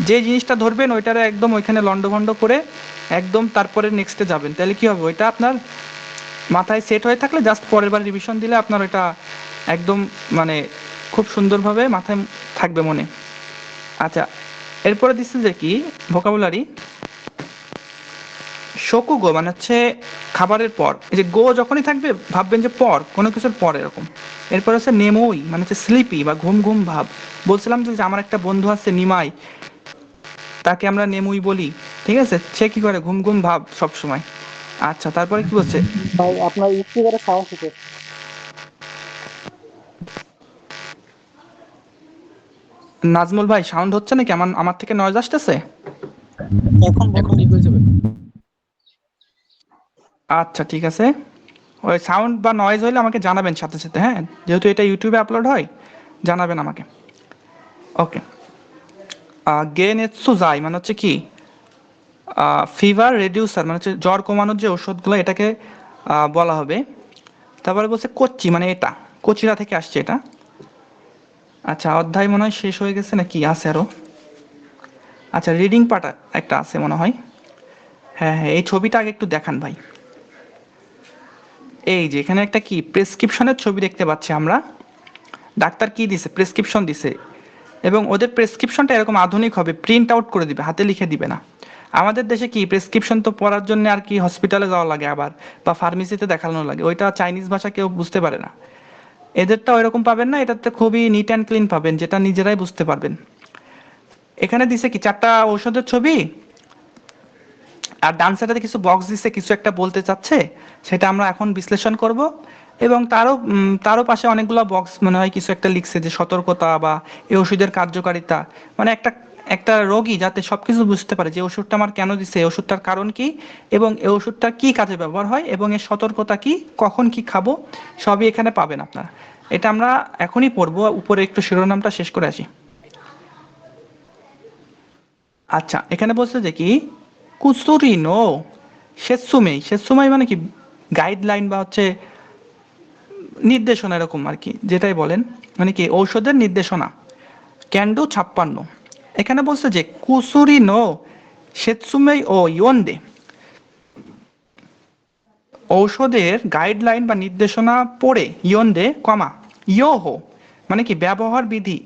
যে জিনিসটা ধরবেন ওইটারে একদম ওইখানে লন্ডভন্ড করে একদম তারপরে নেক্সটে যাবেন, তাহলে কি হবে, ওইটা আপনার মাথায় সেট হয়ে থাকলে জাস্ট পরের বার রিভিশন দিলে আপনার ওইটা একদম মানে খুব সুন্দরভাবে মাথায় থাকবে মনে। আচ্ছা, এরপরে দিচ্ছে যে কি ভোকাবুলারি, শকুগো মানে হচ্ছে খাবারের পর, এই যে গো যখনই থাকবে ভাববেন যে পর, কোনো কিছুর পর এরকম। এরপর হচ্ছে নেমোই মানে হচ্ছে স্লিপি বা ঘুম ঘুম ভাব। বলছিলাম যে আমার একটা বন্ধু আছে নিমাই, তাকে আমরা নেমুই বলি, ঠিক আছে, সে কি করে ঘুম ঘুম ভাব সব সময়। আচ্ছা, তারপরে কি বলছে, ভাই আপনার স্পিকারে সাউন্ড হচ্ছে। নাজমুল ভাই সাউন্ড হচ্ছে নাকি, আমার থেকে নয়েজ আসতেছে? এখন ঠিক হয়ে যাবে। আচ্ছা ঠিক আছে, ওই সাউন্ড বা নয়েজ হলে আমাকে জানাবেন সাথে সাথে, হ্যাঁ, যেহেতু এটা ইউটিউবে আপলোড হয়, জানাবেন আমাকে। ওকে, গেনেৎসু যাই মানে হচ্ছে কি ফিভার রেডিউসার মানে হচ্ছে জ্বর কমানোর যে ওষুধগুলো এটাকে বলা হবে। তারপরে বলছে কোচ্চি মানে এটা, কোচিরা থেকে আসছে এটা। আচ্ছা, অধ্যায় মনে হয় শেষ হয়ে গেছে নাকি আছে আরো? আচ্ছা, রিডিং পার্ট একটা আছে মনে হয়। হ্যাঁ হ্যাঁ, এই ছবিটা আগে একটু দেখান ভাই। এই যে এখানে একটা কি প্রেসক্রিপশনের ছবি দেখতে পাচ্ছি আমরা। ডাক্তার কি দিছে, প্রেসক্রিপশন দিছে, এবং ওদের প্রেসক্রিপশনটা এরকম আধুনিক হবে, প্রিন্ট আউট করে দিবে, হাতে লিখে দিবে না। আমাদের দেশে কি প্রেসক্রিপশন তো পড়ার জন্য আর কি হসপিটালে যাওয়া লাগে আবার, বা ফার্মেসিতে দেখানো লাগে, ওইটা চাইনিজ ভাষা কেউ বুঝতে পারে না। এদেরটা ওইরকম পাবেন না, এটাতে খুবই নিট অ্যান্ড ক্লিন পাবেন, যেটা নিজেরাই বুঝতে পারবেন। এখানে দিছে কি 4টা ঔষধের ছবি, আর ডান সাইডে কিছু বক্স দিছে, কিছু একটা বলতে চাচ্ছে, সেটা আমরা এখন বিশ্লেষণ করব। এবং তারও পাশে অনেকগুলো বক্স মনে হয় কিছু একটা লিখছে যে সতর্কতা বা এই ওষুধের কার্যকারিতা, মানে একটা একটা রোগী যাতে সবকিছু বুঝতে পারে যে ওষুধটা আমার কেন দিছে, এই ওষুধটার কারণ কি, এবং এই ওষুধটা কি কাজে ব্যবহার হয়, এবং এর সতর্কতা কি, কখন কি খাবো, সবই এখানে পাবেন আপনারা। এটা আমরা এখনই পড়বো, উপরে একটু শিরোনামটা শেষ করে আসি। আচ্ছা, এখানে বলছে যে কি কুসুরিনো সেসুমেই মানে কি গাইডলাইন বা হচ্ছে নির্দেশনা এরকম আর কি, যেটাই বলেন, মানে কি ঔষধের নির্দেশনা। ক্যান্ডু 56, এখানে বলছে যে কুসুরিনো সেতসুমেই ও ইয়োনদে, ঔষধের গাইডলাইন বা নির্দেশনা পড়ে, ইয়োনদে কমা ইয়োহো মানে কি ব্যবহার বিধি,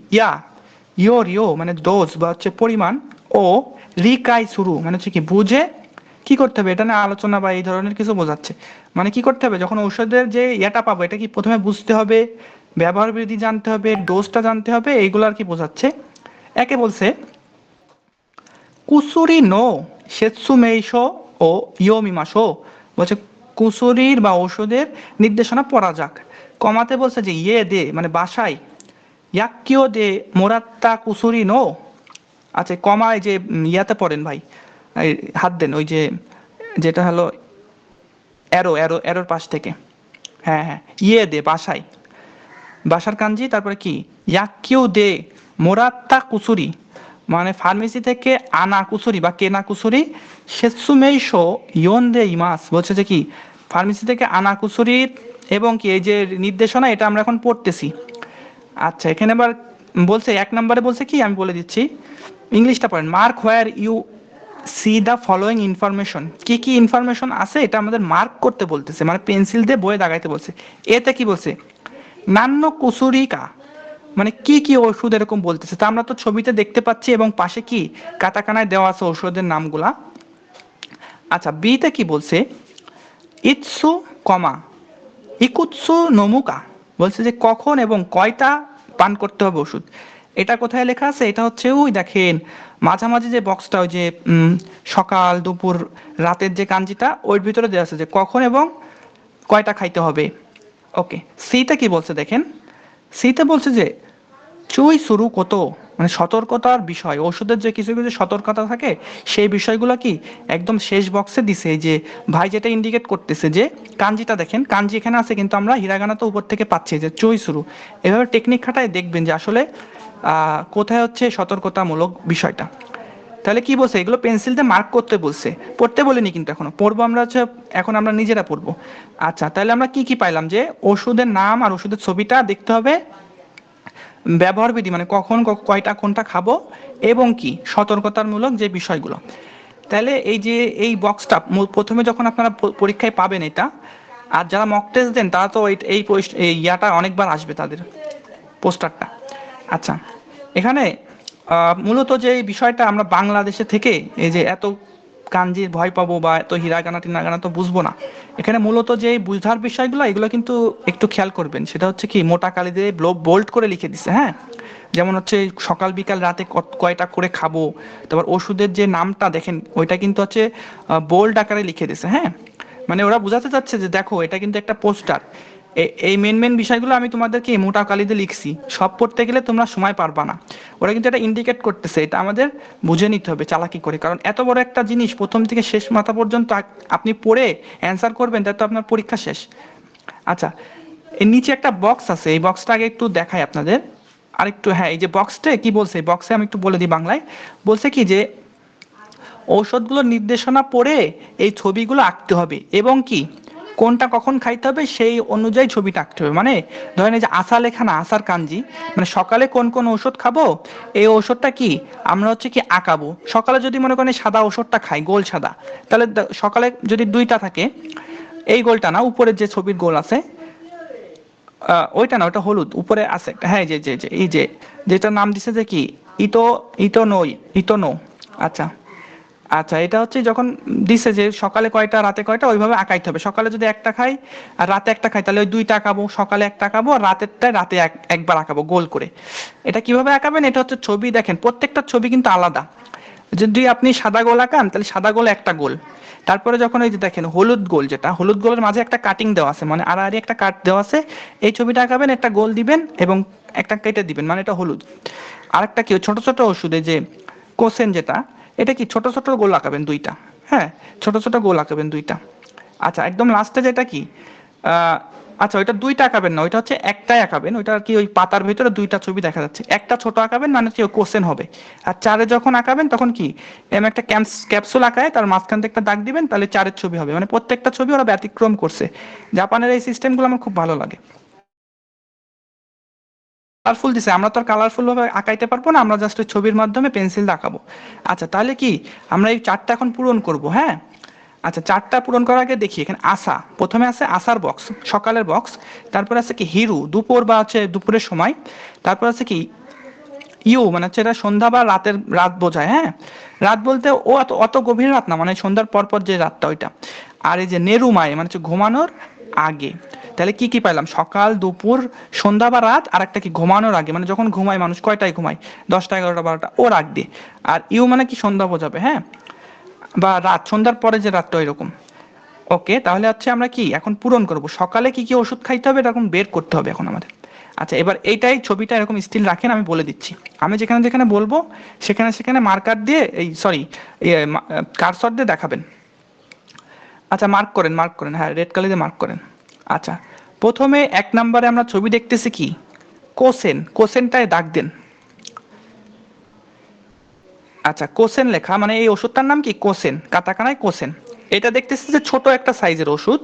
ইয়ো মানে ডোজ বা হচ্ছে পরিমাণ, ও রিকাই শুরু মানে হচ্ছে কি বুঝে কি করতে হবে, এটা নিয়ে আলোচনা বা এই ধরনের কিছু বোঝাচ্ছে। মানে কি করতে হবে, যখন ঔষধের যে ইয়েটা পাবো এটা কি প্রথমে বুঝতে হবে, ব্যবহার বিধি জানতে হবে, ডোজটা জানতে হবে, এইগুলো আর কি বোঝাচ্ছে। একে বলছে কুসুরি নো সেতসুমেইশো ও ইয়োমিমাশো, বলছে কুসুরির বা ঔষধের নির্দেশনা পড়া যাক। কমাতে বলছে যে ইয়ে দে মানে বাসায়, ইয়াক্কিও দে মোরাত্তা কুসুরি নো। আচ্ছা, কমায় যে ইয়াতে পড়েন ভাই, এই হাত দেন ওই যে যেটা হলো এরোর পাশ থেকে, হ্যাঁ হ্যাঁ, ইয়ে দে বাসায়, বাসার কাঞ্জি, তারপরে কি ইয়াক্কিও দে মোরাত্তা কুসুরি মানে ফার্মেসি থেকে আনা কুসুরি বা কেনা কুসুরি, সেসুমেইশো ইয়ন দে ইমাস, বলছে যে কি ফার্মেসি থেকে আনা কুসুরির এবং কি এই যে নির্দেশনা এটা আমরা এখন পড়তেছি। আচ্ছা, এখানে আবার বলছে 1 নম্বরে বলছে কি আমি বলে দিচ্ছি, ইংলিশটা পড়েন। Mark where you see the following information, কি কি ইনফরমেশন আছে এটা আমাদের মার্ক করতে বলতেছে, মানে পেন্সিল দিয়ে বইয়ে দাগাইতে বলছে। এতে কি বলছে, নান্য কুসুরিকা মানে কি কি ওষুধ এরকম বলতেছে, তা আমরা তো ছবিতে দেখতে পাচ্ছি, এবং পাশে কি কাটাকানায় দেওয়া আছে ওষুধের নামগুলা। আচ্ছা, বিতে কি বলছে, ইৎসু কমা ইকুৎসু নমুকা, বলছে যে কখন এবং কয়টা পান করতে হবে ওষুধ। এটা কোথায় লেখা আছে, এটা হচ্ছে ওই দেখেন মাঝামাঝি যে বক্সটা, ওই যে সকাল দুপুর রাতের যে কাঞ্জিটা, ওর ভিতরে দেওয়া আছে যে কখন এবং কয়টা খাইতে হবে। ওকে, সিতে কি বলছে দেখেন, সিতে বলছে যে চুই শুরু কত মানে সতর্কতার বিষয়, ওষুধের যে কিছু কিছু সতর্কতা থাকে সেই বিষয়গুলো কি একদম শেষ বক্সে দিছে। এই যে ভাই যেটা ইন্ডিকেট করতেছে যে কাঞ্জিটা দেখেন, কাঞ্জি এখানে আছে কিন্তু আমরা হিরাগানা তো উপর থেকে পাচ্ছি যে চুই শুরু। এভাবে টেকনিক খাটায় দেখবেন যে আসলে কোথায় হচ্ছে সতর্কতামূলক বিষয়টা। তাহলে কি বলছে, এগুলো পেন্সিল দিয়ে মার্ক করতে বলছে, পড়তে বলিনি কিন্তু এখনো, পড়বো আমরা হচ্ছে এখন আমরা নিজেরা পড়বো। আচ্ছা, তাহলে আমরা কি কি পাইলাম, যে ওষুধের নাম আর ওষুধের ছবিটা দেখতে হবে, ব্যবহার বিধি মানে কখন কয়টা কোনটা খাবো এবং কি সতর্কতামূলক যে বিষয়গুলো। তাহলে এই যে এই বক্সটা প্রথমে যখন আপনারা পরীক্ষায় পাবেন এটা, আর যারা মক টেস্ট দেন তারা তো এই ইয়াটা অনেকবার আসবে তাদের পোস্টারটা। আচ্ছা, এখানে মূলত যে এই বিষয়টা আমরা বাংলাদেশে থেকে এই যে এত কাঞ্জির ভয় পাবো বা এত হিরাগানা টিরাগানা তো বুঝবো না। এখানে মূলত যে বুঝার বিষয়গুলো এগুলো কিন্তু একটু খেয়াল করবেন, সেটা হচ্ছে কি মোটা কালি দিয়ে বোল্ড করে লিখে দিছে, হ্যাঁ। যেমন হচ্ছে সকাল বিকাল রাতে কয়টা করে খাবো, তারপর ওষুধের যে নামটা দেখেন ওইটা কিন্তু হচ্ছে বোল্ড আকারে লিখে দিছে, হ্যাঁ। মানে ওরা বোঝাতে চাচ্ছে যে দেখো এটা কিন্তু একটা পোস্টার, এই মেন বিষয়গুলো আমি তোমাদেরকে মোটা কালিতে লিখছি, সব পড়তে গেলে তোমরা সময় পারবা না। ওরা কিন্তু এটা ইন্ডিকেট করতেছে, এটা আমাদের বুঝে নিতে হবে চালাকি করে, কারণ এত বড় একটা জিনিস প্রথম থেকে শেষ মাথা পর্যন্ত আপনি পড়ে অ্যান্সার করবেন, তাই তো আপনার পরীক্ষা শেষ। আচ্ছা, এর নিচে একটা বক্স আছে, এই বক্সটা আগে একটু দেখাই আপনাদের আরেকটু। হ্যাঁ, এই যে বক্সটা কি বলছে, বক্সে আমি একটু বলে দিই বাংলায়। বলছে কি যে ঔষধগুলোর নির্দেশনা পড়ে এই ছবিগুলো আঁকতে হবে এবং কি কোনটা কখন খাইতে হবে সেই অনুযায়ী ছবিটা আঁকতে হবে। মানে ধরেন এই যে আশা লেখা না, আশার কাঞ্জি, মানে সকালে কোন কোন ঔষধ খাবো এই ঔষধটা কি আমরা হচ্ছে কি আঁকাবো। সকালে যদি মনে করেন সাদা ঔষধটা খাই, গোল সাদা, তাহলে সকালে যদি দুইটা থাকে, এই গোলটা না, উপরের যে ছবির গোল আছে ওইটা না, ওটা হলুদ উপরে আছে একটা, হ্যাঁ যে যে যে এই যে যেটার নাম দিছে যে কি ইতো ইতো নো। আচ্ছা আচ্ছা, এটা হচ্ছে যখন দিছে যে সকালে কয়টা রাতে কয়টা ওইভাবে আঁকাইতে হবে। সকালে যদি একটা খাই আর রাতে একটা খাই তাহলে ওই দুইটা আঁকাবো, সকালে একটা আঁকাবো আর রাতেরটায় রাতে একবার আঁকাবো গোল করে। এটা কিভাবে আঁকাবেন, এটা হচ্ছে ছবি, দেখেন প্রত্যেকটা ছবি কিন্তু আলাদা। যদি আপনি সাদা গোল আঁকান তাহলে সাদা গোল একটা গোল, তারপরে যখন ওই যে দেখেন হলুদ গোল, যেটা হলুদ গোলের মাঝে একটা কাটিং দেওয়া আছে, মানে আড়াআড়ি একটা কাট দেওয়া আছে, এই ছবিটা আঁকাবেন, একটা গোল দিবেন এবং একটা কেটে দিবেন, মানে এটা হলুদ। আরেকটা কি ছোট ছোট ওষুধে যে কোসেন যেটা, এটা কি ছোট ছোট গোল আঁকাবেন দুইটা, হ্যাঁ ছোট ছোট গোল আঁকাবেন দুইটা। আচ্ছা, একদম লাস্টে যেটা কি আচ্ছা ওইটা দুইটা আঁকাবেন না, ওইটা হচ্ছে একটাই আঁকাবেন, ওইটা কি ওই পাতার ভিতরে দুইটা ছবি দেখা যাচ্ছে, একটা ছোট আঁকাবেন মানে হচ্ছে কোসেন হবে। আর চারে যখন আঁকাবেন তখন কি এমন একটা ক্যাপসুল আঁকায় তার মাঝখান থেকে একটা দাগ দিবেন, তাহলে চারের ছবি হবে। মানে প্রত্যেকটা ছবি ওরা ব্যতিক্রম করছে। জাপানের এই সিস্টেমগুলো আমার খুব ভালো লাগে। কালারফুল দিছে, আমরা তো আর কালারফুল ভাবে আঁকাইতে পারবো না, আমরা জাস্ট ছবির মাধ্যমে পেন্সিল দেখাবো। আচ্ছা, তাহলে কি আমরা এই চারটা এখন পূরণ করব, হ্যাঁ। আচ্ছা, চারটা পূরণ করার আগে দেখি এখানে আশা, প্রথমে আছে আশার বক্স, সকালের বক্স। তারপর আছে কি হিরু, দুপুর বা হচ্ছে দুপুরের সময়। তারপর আছে কি মানে হচ্ছে এটা সন্ধ্যা বা রাত বোঝায়, হ্যাঁ। রাত বলতে ও অত অত গভীর রাত না, মানে সন্ধ্যার পর পর যে রাতটা ওইটা। আর এই যে নেরুমায় মানে হচ্ছে ঘুমানোর আগে। তাহলে কি কি পাইলাম, সকাল দুপুর সন্ধ্যা বা রাত, আর একটা কি ঘুমানোর আগে, মানে যখন ঘুমায় মানুষ কয়টায় ঘুমায়, 10টা 11টা 12টা ওর আগ দিয়ে। আর মানে কি সন্ধ্যা বোঝাবে, হ্যাঁ, বা রাত, সন্ধ্যার পরে যে রাতটা এরকম। ওকে, তাহলে হচ্ছে আমরা কি এখন পূরণ করব, সকালে কি কি ওষুধ খাইতে হবে এরকম বের করতে হবে এখন আমাদের। আচ্ছা, এবার এইটাই ছবিটা এরকম স্টিল রাখেন, আমি বলে দিচ্ছি। আমি যেখানে যেখানে বলবো সেখানে সেখানে মার্কার দিয়ে এই সরি কারসর দিয়ে দেখাবেন। আচ্ছা, মার্ক করেন, হ্যাঁ রেড কালার দিয়ে মার্ক করেন। আচ্ছা, প্রথমে 1 নম্বরে আমরা ছবি দেখতেছি কি কোসেনটায় দাগ দেন। আচ্ছা, কোসেন লেখা মানে এই ওষুধটার নাম কি কোসেন, কাটাকানায় কোসেন। এটা দেখতেছি যে ছোট একটা সাইজের ওষুধ।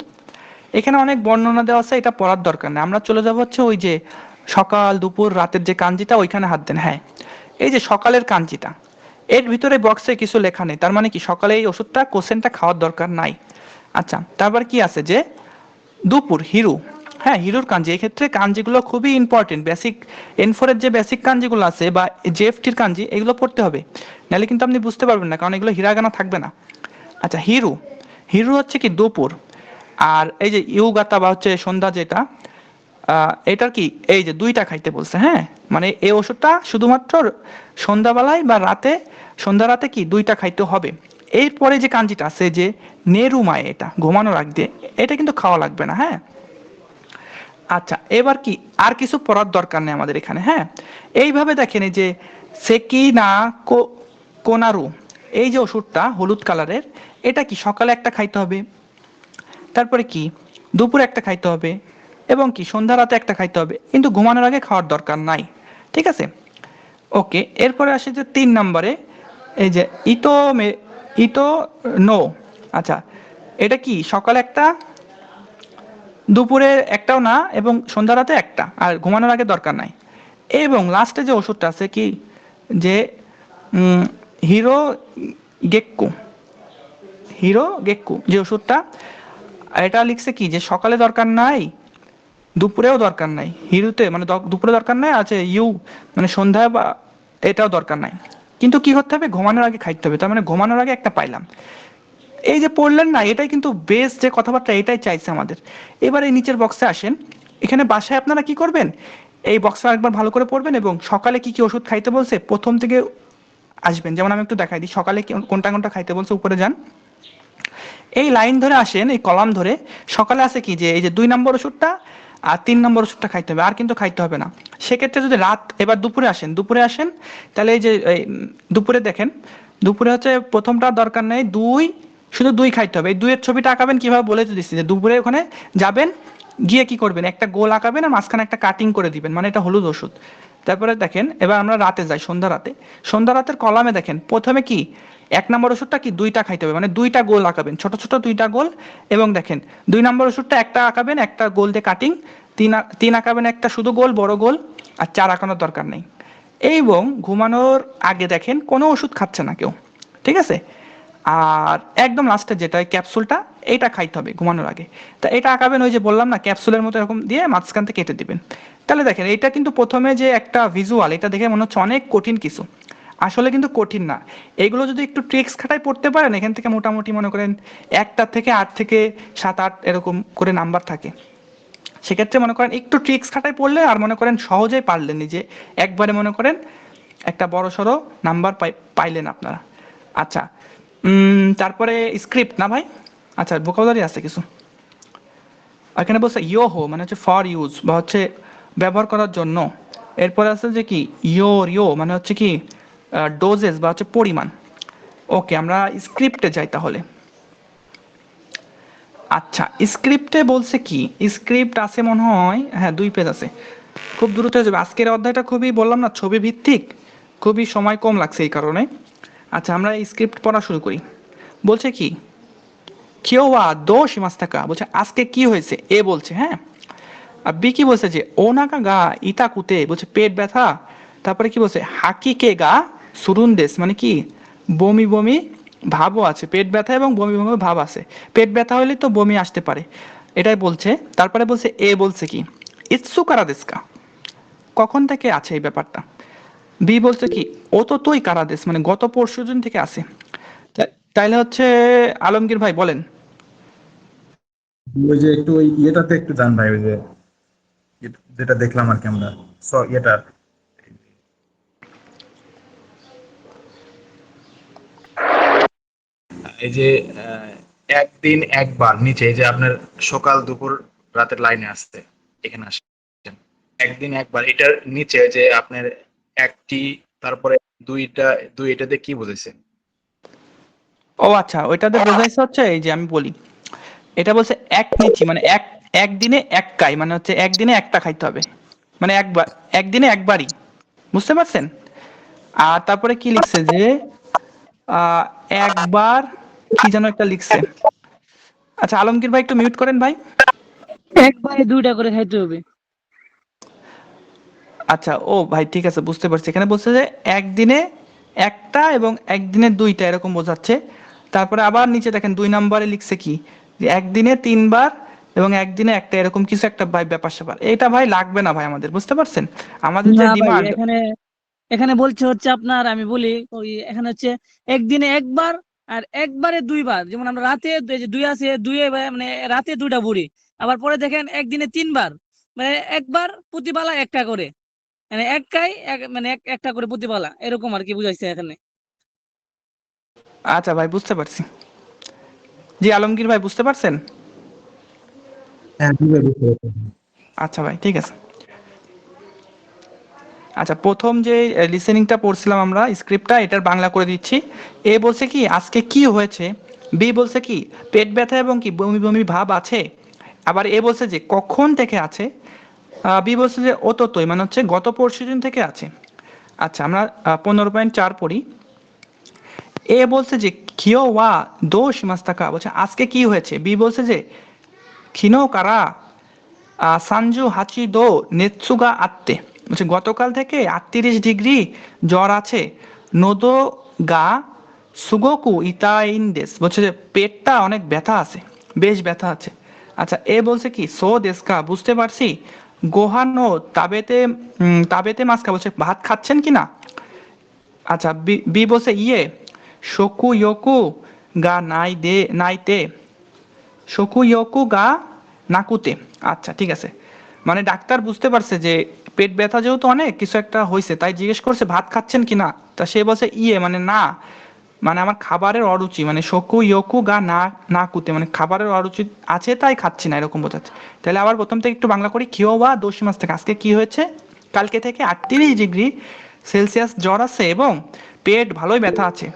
এখানে অনেক বর্ণনা দেওয়া আছে, এটা পড়ার দরকার নেই। আমরা চলে যাব হচ্ছে ওই যে সকাল দুপুর রাতের যে কাঞ্জিটা ওইখানে হাত দেন। হ্যাঁ, এই যে সকালের কাঞ্জিটা, এর ভিতরে বক্সে কিছু লেখা নেই, তার মানে কি সকালে এই ওষুধটা কোসেনটা খাওয়ার দরকার নাই। আচ্ছা, তারপর কি আছে যে দুপুর হিরু, হ্যাঁ হিরুর কাঞ্জি, এই ক্ষেত্রে কাঞ্জিগুলো খুবই ইম্পর্টেন্ট, বেসিক এনফোরের যে বেসিক কাঞ্জিগুলো আছে বা জেএফটির কাঞ্জি এগুলো পড়তে হবে, নাহলে কিন্তু আপনি বুঝতে পারবেন না, কারণ এগুলো হিরাগানা থাকবে না। আচ্ছা, হিরু হচ্ছে কি দুপুর। আর এই যে ইউগাতা বা হচ্ছে সন্ধ্যা যেটা, এটার কি এই যে দুইটা খাইতে বলছে, হ্যাঁ মানে এই ওষুধটা শুধুমাত্র সন্ধ্যাবেলায় বা রাতে, সন্ধ্যা রাতে কি দুইটা খাইতে হবে। এরপরে যে কাঞ্জিটা আছে যে নেরুমায়, এটা ঘুমানোর আগ দিয়ে, এটা কিন্তু খাওয়া লাগবে না, হ্যাঁ। আচ্ছা, এবার কি আর কিছু পড়ার দরকার নেই আমাদের এখানে, হ্যাঁ। এইভাবে দেখেন এই যে সেকি না কোনারু, এই যে ওষুধটা হলুদ কালারের, এটা কি সকালে একটা খাইতে হবে, তারপরে কি দুপুরে একটা খাইতে হবে এবং কি সন্ধ্যা রাতে একটা খাইতে হবে, কিন্তু ঘুমানোর আগে খাওয়ার দরকার নাই, ঠিক আছে। ওকে, এরপরে আসে যে 3 নম্বরে এই যে ইতো নো। আচ্ছা, এটা কি সকালে একটা, দুপুরে একটাও না এবং সন্ধ্যা রাতে একটা, আর ঘুমানোর আগে দরকার নাই। এবং লাস্টে যে ওষুধটা আছে কি, যে উম, হিরো গেক্কু, হিরো গেক্কু যে ওষুধটা, এটা লিখছে কি যে সকালে দরকার নাই, দুপুরেও দরকার নাই, হিরুতে মানে দুপুরে দরকার নাই আছে, ইউ মানে সন্ধ্যায় বা এটাও দরকার নাই, কিন্তু কি করতে হবে, ঘুমানোর আগে খাইতে হবে। তার মানে ঘুমানোর আগে একটা পাইলাম। এই যে পড়লেন না, এটাই কিন্তু বেস যে কথাবার্তা, এটাই চাইছে আমাদের। এবার এই নিচের বক্সে আসেন, এখানে বাসায় আপনারা কি করবেন, এই বক্সটা একবার ভালো করে পড়বেন এবং সকালে কি কি ওষুধ খাইতে বলছে প্রথম থেকে আসবেন। যেমন আমি একটু দেখাই দিই, সকালে কোনটা কোনটা খাইতে বলছে, উপরে যান, এই লাইন ধরে আসেন, এই কলাম ধরে। সকালে আছে কি যে এই যে 2 নম্বর ওষুধটা আর 3 নম্বর ওষুধটা খাইতে হবে, আর কিন্তু খাইতে হবে না। সেক্ষেত্রে যদি রাত, এবার দুপুরে আসেন, দুপুরে আসেন, তাহলে এই যে দুপুরে দেখেন, দুপুরে হচ্ছে প্রথমটা দরকার নেই, দুই, শুধু দুই খাইতে হবে। এই দুইয়ের ছবিটা আঁকাবেন কিভাবে বলে তো দিচ্ছি, যে দুপুরে ওখানে যাবেন, গিয়ে কি করবেন, একটা গোল আঁকাবেন আর মাঝখানে একটা কাটিং করে দিবেন, মানে এটা হলুদ ওষুধ। তারপরে দেখেন, এবার আমরা রাতে যাই, সন্ধ্যা রাতে, সন্ধ্যা রাতের কলামে দেখেন প্রথমে কি 1 নম্বর ওষুধটা কি দুইটা খাইতে হবে, মানে দুইটা গোল আঁকাবেন, ছোট ছোট দুইটা গোল। এবং দেখেন 2 নম্বর ওষুধটা একটা আঁকাবেন, একটা গোল দিয়ে কাটিং, তিন আঁকাবেন একটা শুধু গোল বড় গোল, আর 4 আঁকানোর দরকার নেই। এবং ঘুমানোর আগে দেখেন কোনো ওষুধ খাচ্ছে না কেউ, ঠিক আছে। আর একদম লাস্টে যেটা ক্যাপসুলটা, এইটা খাইতে হবে ঘুমানোর আগে। তা এটা আঁকাবেন, ওই যে বললাম না ক্যাপসুলের মতো এরকম দিয়ে মাঝখান থেকে কেটে দিবেন। তাহলে দেখেন এটা কিন্তু প্রথমে যে একটা ভিজুয়াল, এটা দেখে মনে হচ্ছে অনেক কঠিন কিছু, আসলে কিন্তু কঠিন না। এইগুলো যদি একটু ট্রিক্স খাটায় পড়তে পারেন, এখান থেকে মোটামুটি মনে করেন 1টা থেকে 8 থেকে 7-8 এরকম করে নাম্বার থাকে। সেক্ষেত্রে মনে করেন একটু ট্রিক্স খাটায় পড়লে, আর মনে করেন সহজেই পারলেন, নিজে একবারে মনে করেন একটা বড় সড়ো নাম্বার পাইলেন আপনারা। আচ্ছা, তারপরে স্ক্রিপ্ট না ভাই, আচ্ছা ভোকাবুলারি আছে কিছু, এখানে বলছে ইয়োহো মানে হচ্ছে ফর ইউজ বা হচ্ছে ব্যবহার করার জন্য। এরপরে আছে যে কি ইয়ো মানে হচ্ছে কি ডোজেস বা হচ্ছে পরিমাণ। ওকে, আমরা স্ক্রিপ্টে যাই তাহলে। আচ্ছা, স্ক্রিপ্টে বলছে কি, স্ক্রিপ্ট আছে মনে হয়, হ্যাঁ 2 পেজ আছে, খুব দ্রুত হয়ে যাবে। আজকের অধ্যায়টা খুবই বললাম না ছবি ভিত্তিক, খুবই সময় কম লাগছে এই কারণে। আচ্ছা, আমরা স্ক্রিপ্ট পড়া শুরু করি। বলছে কি কিওয়া দো শিমাস্তাকা, বলছে আজকে কি হয়েছে, এ বলছে, হ্যাঁ। আর বি কি বলছে যে ওনাকা গা ইতাকুতে, বলছে পেট ব্যথা। তারপরে কি বলছে হাকিকে গা সুরুন্দেস, মানে কি বমি বমি ভাবও আছে, পেট ব্যথা এবং বমি বমি ভাব আছে। পেট ব্যথা হলে তো বমি আসতে পারে, এটাই বলছে। তারপরে বলছে এ বলছে কি ইৎসুকারা দেশকা, কখন থেকে আছে এই ব্যাপারটা। বি বলছে কি ও তো তুই কারাদেশ, মানে গত পরশু দিন থেকে আছে। তাইলে হচ্ছে আলমগীর ভাই বলেন। ওই যে একটু ওই ইয়েটাতে একটু যান ভাই, ওই যে যেটা দেখলাম আর কি আমরা, ইয়েটা এই যে একদিন একবার নিচে, এই যে আপনার সকাল দুপুর রাতের লাইনে আসছে, এখানে আসেন, একদিন একবার এটার নিচে যে আপনার একটি, তারপরে দুইটা, এটাতে কি বুঝেছে? ও আচ্ছা, ওইটাতে বোঝাইছে হচ্ছে এই যে আমি বলি, এটা বলছে এক নিচি মানে একদিনে এক কাই, মানে হচ্ছে একদিনে একটা খাইতে হবে, মানে একবার, একদিনে একবারই, বুঝতে পারছেন। আর তারপরে কি লিখছে যে আহ, একবার কি যেন একটা লিখছে। আচ্ছা আলমগীর ভাই একটু মিউট করেন ভাই। একবারে দুইটা করে খাইতে হবে। আচ্ছা ও ভাই ঠিক আছে, বুঝতে পারছি। এখানে বলছে যে একদিনে একটা এবং একদিনে দুইটা এরকম বোঝাচ্ছে। তারপরে আবার নিচে দেখেন 2 নম্বরে লিখছে কি যে একদিনে 3 বার এবং একদিনে একটা, এরকম কিছু একটা ভাই ব্যাপার স্যাপার। এটা ভাই লাগবে না ভাই আমাদের, বুঝতে পারছেন আমাদের যে না ভাই, ডিমান্ড। এখানে এখানে বলছে হচ্ছে আপনার, আমি বলি ওই এখানে হচ্ছে একদিনে একবার আর একবারে দুইবার। যেমন আমরা রাতে এই যে দুই আছে, দুই মানে রাতে দুইটা বুড়ি। আবার পরে দেখেন একদিনে 3 বার, মানে একবার প্রতিবেলা একটা করে, মানে একটাই মানে একটা করে প্রতিবেলা, এরকম আর কি বুঝাইছে এখানে। আচ্ছা ভাই বুঝতে পারছি। জি আলমগীর ভাই বুঝতে পারছেন। হ্যাঁ ঠিক আছে, বুঝতে পারছি। আচ্ছা ভাই ঠিক আছে। আচ্ছা, প্রথম যে লিসেনিংটা পড়ছিলাম আমরা স্ক্রিপ্টটা, এটার বাংলা করে দিচ্ছি। এ বলছে কি আজকে কি হয়েছে, বি বলছে কি পেট ব্যথা এবং কি বমি বমি ভাব আছে। আবার এ বলছে যে কখন থেকে আছে, বি বলছে যে অততই মানে হচ্ছে গত পরশুদিন থেকে আছে। আচ্ছা, আমরা 15.4 পড়ি। এ বলছে যে কিও ওয়া দো শিমাস্তাকা, বলছে আজকে কি হয়েছে। বি বলছে যে খিনো কারা সানজু হাচি দো নেৎসুগা আত্তে, বলছে গতকাল থেকে 38 ডিগ্রি জ্বর আছে, নোদো গা সুগোকু ইতাইন্দেস, বলছে যে পেটটা অনেক ব্যথা আছে, বেশ ব্যথা আছে। আচ্ছা, এ বলছে কি সো দেশকা, বুঝতে পারছি। গোহানো তাবেতে তাবেতে মাস্কা, বলছে ভাত খাচ্ছেন কি না। আচ্ছা, বি বি বলছে ইয়ে শোকু ইয়োকু গা নাইতে শোকু ইয়োকু গা নাকুতে। আচ্ছা ঠিক আছে, মানে ডাক্তার বুঝতে পারছে যে পেট ব্যথা যেহেতু অনেক কিছু একটা হয়েছে, তাই জিজ্ঞেস করছে ভাত খাচ্ছেন কি না। তা সে বলছে ইয়ে মানে না, মানে আমার খাবারের অরুচি, মানে শোকু ইয়োকু গা না কুতে, মানে খাবারের অরুচি আছে তাই খাচ্ছি না, এরকম বোঝাচ্ছে। তাহলে আবার প্রথম থেকে একটু বাংলা করি। কিওবা দোষী মাস থেকে, আজকে কি হয়েছে, কালকে থেকে 38 ডিগ্রি সেলসিয়াস জ্বর আছে এবং পেট ভালোই ব্যথা আছে।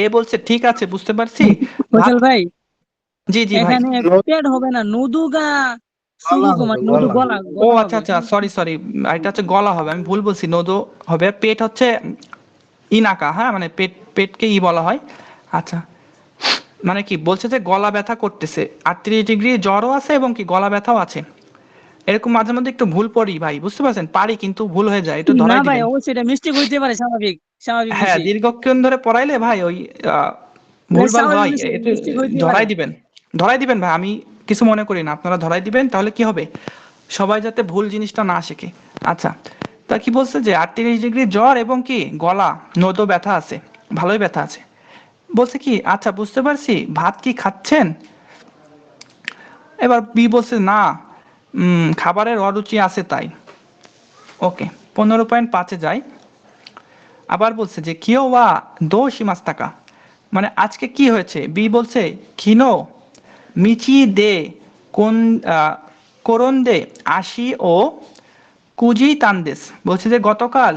এ বলছে ঠিক আছে বুঝতে পারছি। ভাত, ফয়সাল ভাই, জি জি ভাই। এখানে পেট হবে না, নুদুগা সুগুকু, মানে নুদু গলা ও গলা আচ্ছা হবে। আচ্ছা, সরি সরি, এটা হচ্ছে গলা হবে, আমি ভুল বলছি, নোদো হবে। পেট হচ্ছে ইনাকা, হ্যাঁ মানে পেটকে বলা হয়। আচ্ছা, মানে কি বলছে যে গলা ব্যথা করতেছে, 38 ডিগ্রি জ্বরও আছে এবং কি গলা ব্যথাও আছে। এরকম মাঝে মধ্যে একটু ভুল পড়ি ভাই, বুঝতে পারছেন, পারি কিন্তু ভুল হয়ে যায়, একটু না ধরাই ভাই, দিবেন। অবশ্যই এটা মিস্টেক হইতে পারে, স্বাভাবিক স্বাভাবিক হ্যাঁ, বিষয়। দীর্ঘক্ষণ ধরে পড়াইলে ভাই ওই আহ, এটা ভুলভাল স্বাভাবিক হয়, বিষয়, একটু মিস্টেক হইতে পারে। ধরাই দিবেন। ধরাই দিবেন ভাই, আমি কিছু মনে করি না, আপনারা ধরাই দিবেন, তাহলে কি হবে, সবাই যাতে ভুল জিনিসটা না শেখে। আচ্ছা, তা কি বলছে যে 38 ডিগ্রি জ্বর এবং কি গলা নোদো ব্যথা আছে, ভালোই ব্যথা আছে। বলছে কি আচ্ছা বুঝতে পারছি, ভাত কি খাচ্ছেন। এবার বি বলছে না, খাবারের অরুচি আছে তাই। ওকে, 15.5-এ যাই। আবার বলছে যে কিও ওয়া দোষী মাস টাকা, মানে আজকে কি হয়েছে। বি বলছে খিনো মিচি দে কোন করন দে আশি ও কুজি তানদেস, বলছে যে গতকাল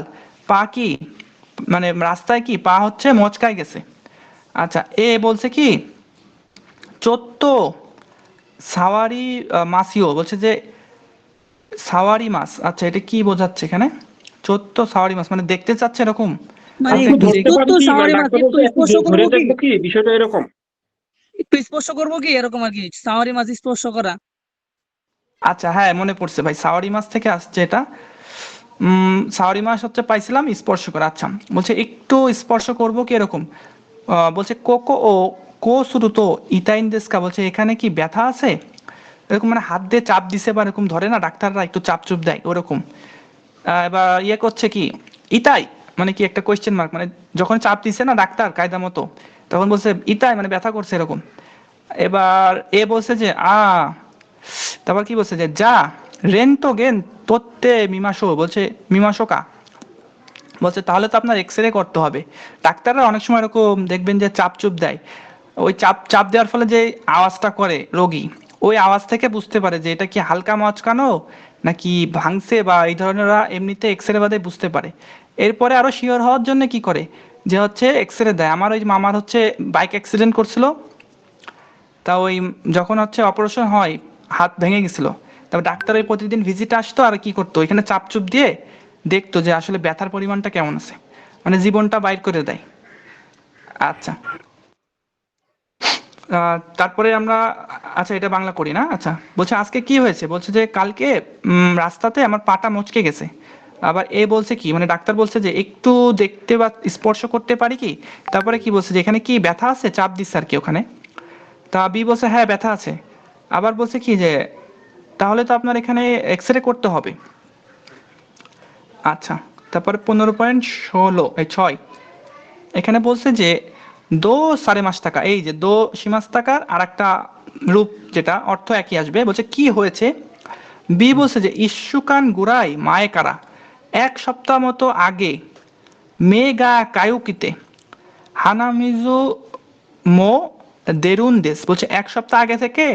পা কি, মানে রাস্তায় কি পা হচ্ছে মচকায় গেছে। আচ্ছা, এ বলছে কি চোত্ত সাওয়ারি মাসিও, বলছে যে সাওয়ারি মাছ, আচ্ছা এটা কি বোঝাচ্ছে এখানে, চোত্ত সাওয়ারি মাছ মানে দেখতে চাচ্ছে এরকম। মানে আচ্ছা একটু একটু ধরতে চোদ্দ পারি কি, মানে সাওয়ারি মাছ, ডাক্তার একটু বলছে একটু স্পর্শ ধরে করবো কি, দেখবো কি, বিষয়টা এরকম। একটু স্পর্শ করবো কি, এরকম আর কি, সাওয়ারি মাছ স্পর্শ করা। আচ্ছা হ্যাঁ মনে পড়ছে ভাই, সাওয়ারি মাছ থেকে আসছে এটা। সাওয়ারি মাছ হচ্ছে পাইছিলাম স্পর্শ করা। আচ্ছা, বলছে একটু স্পর্শ করব কি এরকম। বলছে কোকো ও কো শুরু তো ইতাইন দেশকা, বলছে এখানে কি ব্যথা আছে, এরকম মানে হাত দিয়ে চাপ দিছে বা এরকম ধরে না ডাক্তাররা একটু চাপ চুপ দেয় ওরকম। এবার ইয়ে করছে কি ইতাই, মানে কি একটা কোয়েশ্চেন মার্ক, মানে যখন চাপ দিছে না ডাক্তার কায়দা মতো, তখন বলছে ইতাই মানে ব্যথা করছে এরকম। এবার এ বলছে যে তারপর কি বলছে যে যা রেন্টো গেন তোত্তে মিমাশো, বলছে মিমাশোকা, বলছে তাহলে তো আপনার এক্স রে করতে হবে। ডাক্তাররা অনেক সময় এরকম দেখবেন যে চাপ চুপ দেয়, ওই চাপ চাপ দেওয়ার ফলে যে আওয়াজটা করে রোগী, ওই আওয়াজ থেকে বুঝতে পারে যে এটা কি হালকা মচকানো নাকি ভাঙছে, বা এই ধরনের ওরা এমনিতে এক্স রে বাদে বুঝতে পারে। এরপরে আরো শিওর হওয়ার জন্য কি করে, যে হচ্ছে এক্স রে দেয়। আমার ওই মামার হচ্ছে বাইক অ্যাক্সিডেন্ট করছিল, তা ওই যখন হচ্ছে অপারেশন হয় হাত ভেঙে গেছিল, তারপর ডাক্তার ওই প্রতিদিন ভিজিট আসতো আর কি করতো এখানে চাপ চুপ দিয়ে দেখতো যে আসলে ব্যথার পরিমাণটা কেমন আছে, মানে জীবনটা বাইর করে দেয়। আচ্ছা, তারপরে আমরা, আচ্ছা এটা বাংলা করি না। আচ্ছা, বলছে আজকে কি হয়েছে, বলছে যে কালকে রাস্তাতে আমার পাটা মচকে গেছে। আবার এ বলছে কি, মানে ডাক্তার বলছে যে একটু দেখতে বা স্পর্শ করতে পারি কি। তারপরে কি বলছে যে এখানে কি ব্যথা আছে, চাপ দিচ্ছে আর কি ওখানে। তা বি বলছে হ্যাঁ ব্যথা আছে। আবার বলছে কি যে তাহলে তো আপনার এখানে এক্স রে করতে হবে। আচ্ছা, তারপরে 15.16 এখানে বলছে যে দো সাড়ে মাস টাকা, এই যে দো সীমাস টাকার আর একটা রূপ যেটা অর্থ একই আসবে। বলছে কি হয়েছে। বি বলছে যে ইস্যুকান গুড়াই মায়ে কারা, 1 সপ্তাহ মতো আগে মেগা কায়ুকিতে হানামিজু মো দেরুন দেশ, বলছে 1 সপ্তাহ আগে থেকে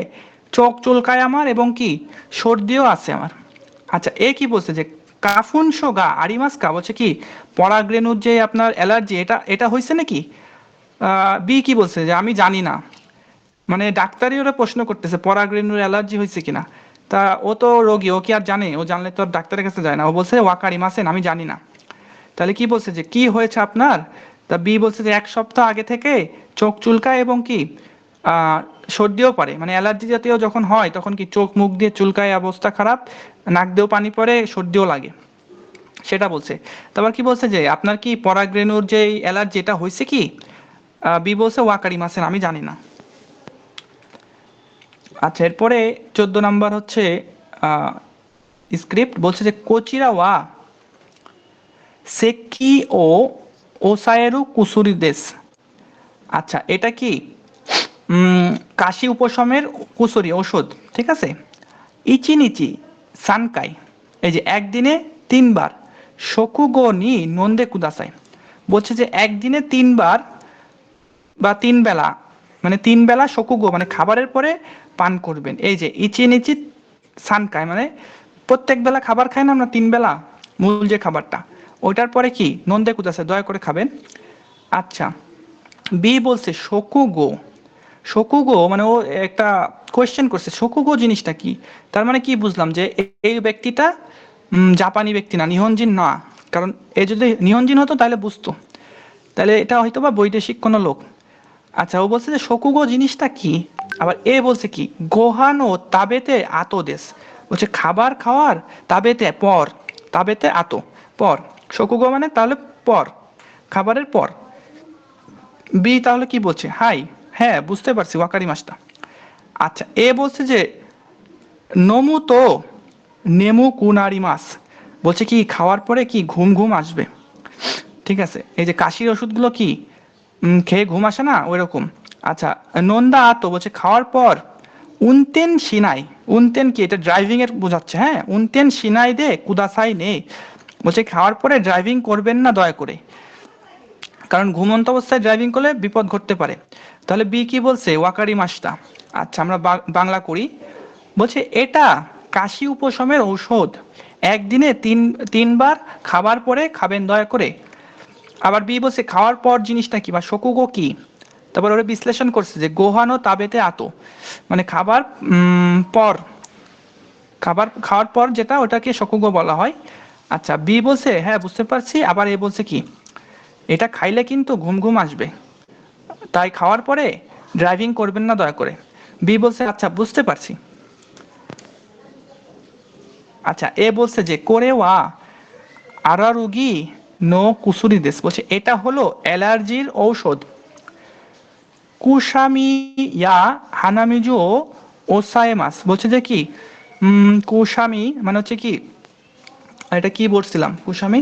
চোখ চুলকায় আমার এবং কি সর্দিও আছে আমার। আচ্ছা, এ কি বলছে যে কাফুন সোগা আরিমাস্কা, বলছে কি পরাগরেণুর যে আপনার অ্যালার্জি এটা এটা হয়েছে নাকি। বি কি বলছে যে আমি জানি না, মানে ডাক্তারই ওরা প্রশ্ন করতেছে পরাগরেণুর অ্যালার্জি হয়েছে কিনা। তা ও তো রোগী, ও কি আর জানে, ও জানলে তো আর ডাক্তারের কাছে যায় না। ও বলছে ওয়াকারি মাসেন, আমি জানি না। তাহলে কি বলছে যে কি হয়েছে আপনার। তা বি বলছে যে 1 সপ্তাহ আগে থেকে চোখ চুলকায় এবং কি আহ সর্দিও পড়ে, মানে অ্যালার্জি জাতীয় যখন হয় তখন কি চোখ মুখ দিয়ে চুলকায়, অবস্থা খারাপ, নাক দিয়েও পানি পড়ে, সর্দিও লাগে। সেটা বলছে। তারপর কি বলছে যে আপনার কি পরাগরেণুর যে অ্যালার্জি এটা হয়েছে কি? বি বলছে ওয়াকারি মাসের, আমি জানি না। আচ্ছা, এরপরে 14 নাম্বার হচ্ছে স্ক্রিপ্ট বলছে যে কোচিরা ওয়া সেকি ও ওসায়েরু কুসুরি দেশ। আচ্ছা, এটা কি কাশি উপশমের কুসুরি ঔষধ, ঠিক আছে। ইচি নিচি সানকাই, এই যে একদিনে 3 বার শকুগো নি নন্দে কুদাসাই, বলছে যে একদিনে 3 বার বা 3 বেলা, মানে 3 বেলা শকুগো মানে খাবারের পরে পান করবেন। এই যে ইচি নিচি সানকাই মানে প্রত্যেক বেলা খাবার খাই না আমরা 3 বেলা, মূল যে খাবারটা, ওইটার পরে কি নন্দে কুদাসাই দয়া করে খাবেন। আচ্ছা, বি বলছে শকুগো। শকুগো মানে ও একটা কোয়েশ্চেন করছে শকুগো জিনিসটা কি। তার মানে কি বুঝলাম যে এই ব্যক্তিটা জাপানি ব্যক্তি না, নিহনজিন না। কারণ এ যদি নিহনজিন হতো তাহলে বুঝতো, তাহলে এটা হয়তো বা বৈদেশিক কোনো লোক। আচ্ছা, ও বলছে যে শকুগো জিনিসটা কি। আবার এ বলছে কি গোহানো তাবেতে আতো দেশ, বলছে খাবার খাওয়ার তাবেতে পর, তাবেতে আতো পর, শকুগো মানে তাহলে পর, খাবারের পর। বি তাহলে কি বলছে হাই, হ্যাঁ বুঝতে পারছি ওয়াকারি মাসটা। আচ্ছা, এ বলছে যে নমু তো নেমু কুনারি মাস, বলছে কি খাওয়ার পরে কি ঘুম ঘুম আসবে, ঠিক আছে। এই যে কাশির ওষুধগুলো কি খেয়ে ঘুম আসে না ওইরকম। আচ্ছা, নন্দা আতো বলছে খাওয়ার পর উনতেন সিনাই, উনতেন কি এটা ড্রাইভিং এর বোঝাচ্ছে, হ্যাঁ উনতেন সিনাই দে কুদাসাই নে, বলছে খাওয়ার পরে ড্রাইভিং করবেন না দয়া করে, কারণ ঘুমন্ত অবস্থায় ড্রাইভিং করলে বিপদ ঘটতে পারে। তাহলে বি কি বলছে ওয়াকারি মাসটা। আচ্ছা, আমরা বাংলা করি। বলছে এটা কাশি উপশমের ঔষধ, একদিনে 3বার খাবার পরে খাবেন দয়া করে। আবার বি বলছে খাওয়ার পর জিনিসটা কি বা শকুগো কি। তারপর ওরা বিশ্লেষণ করছে যে গোহানো তাবেতে আতো মানে খাবার পর, খাবার খাওয়ার পর যেটা ওটাকে শকুগো বলা হয়। আচ্ছা, বি বলছে হ্যাঁ বুঝতে পারছি। আবার এ বলছে কি এটা খাইলে কিন্তু ঘুম ঘুম আসবে, তাই খাওয়ার পরে ড্রাইভিং করবেন না দয়া করে। বি বলছে আচ্ছা বুঝতে পারছি। আচ্ছা, এ বলছে যে করে ওয়া আরারুগি নো কুসুরি দেশ, বলছে এটা হলো অ্যালার্জির ঔষধ। কুসামি ইয়া হানামিজু ও ওসায়েমাস, বলছে যে কি কুসামি মানে হচ্ছে কি, এটা কি বলছিলাম কুসামি,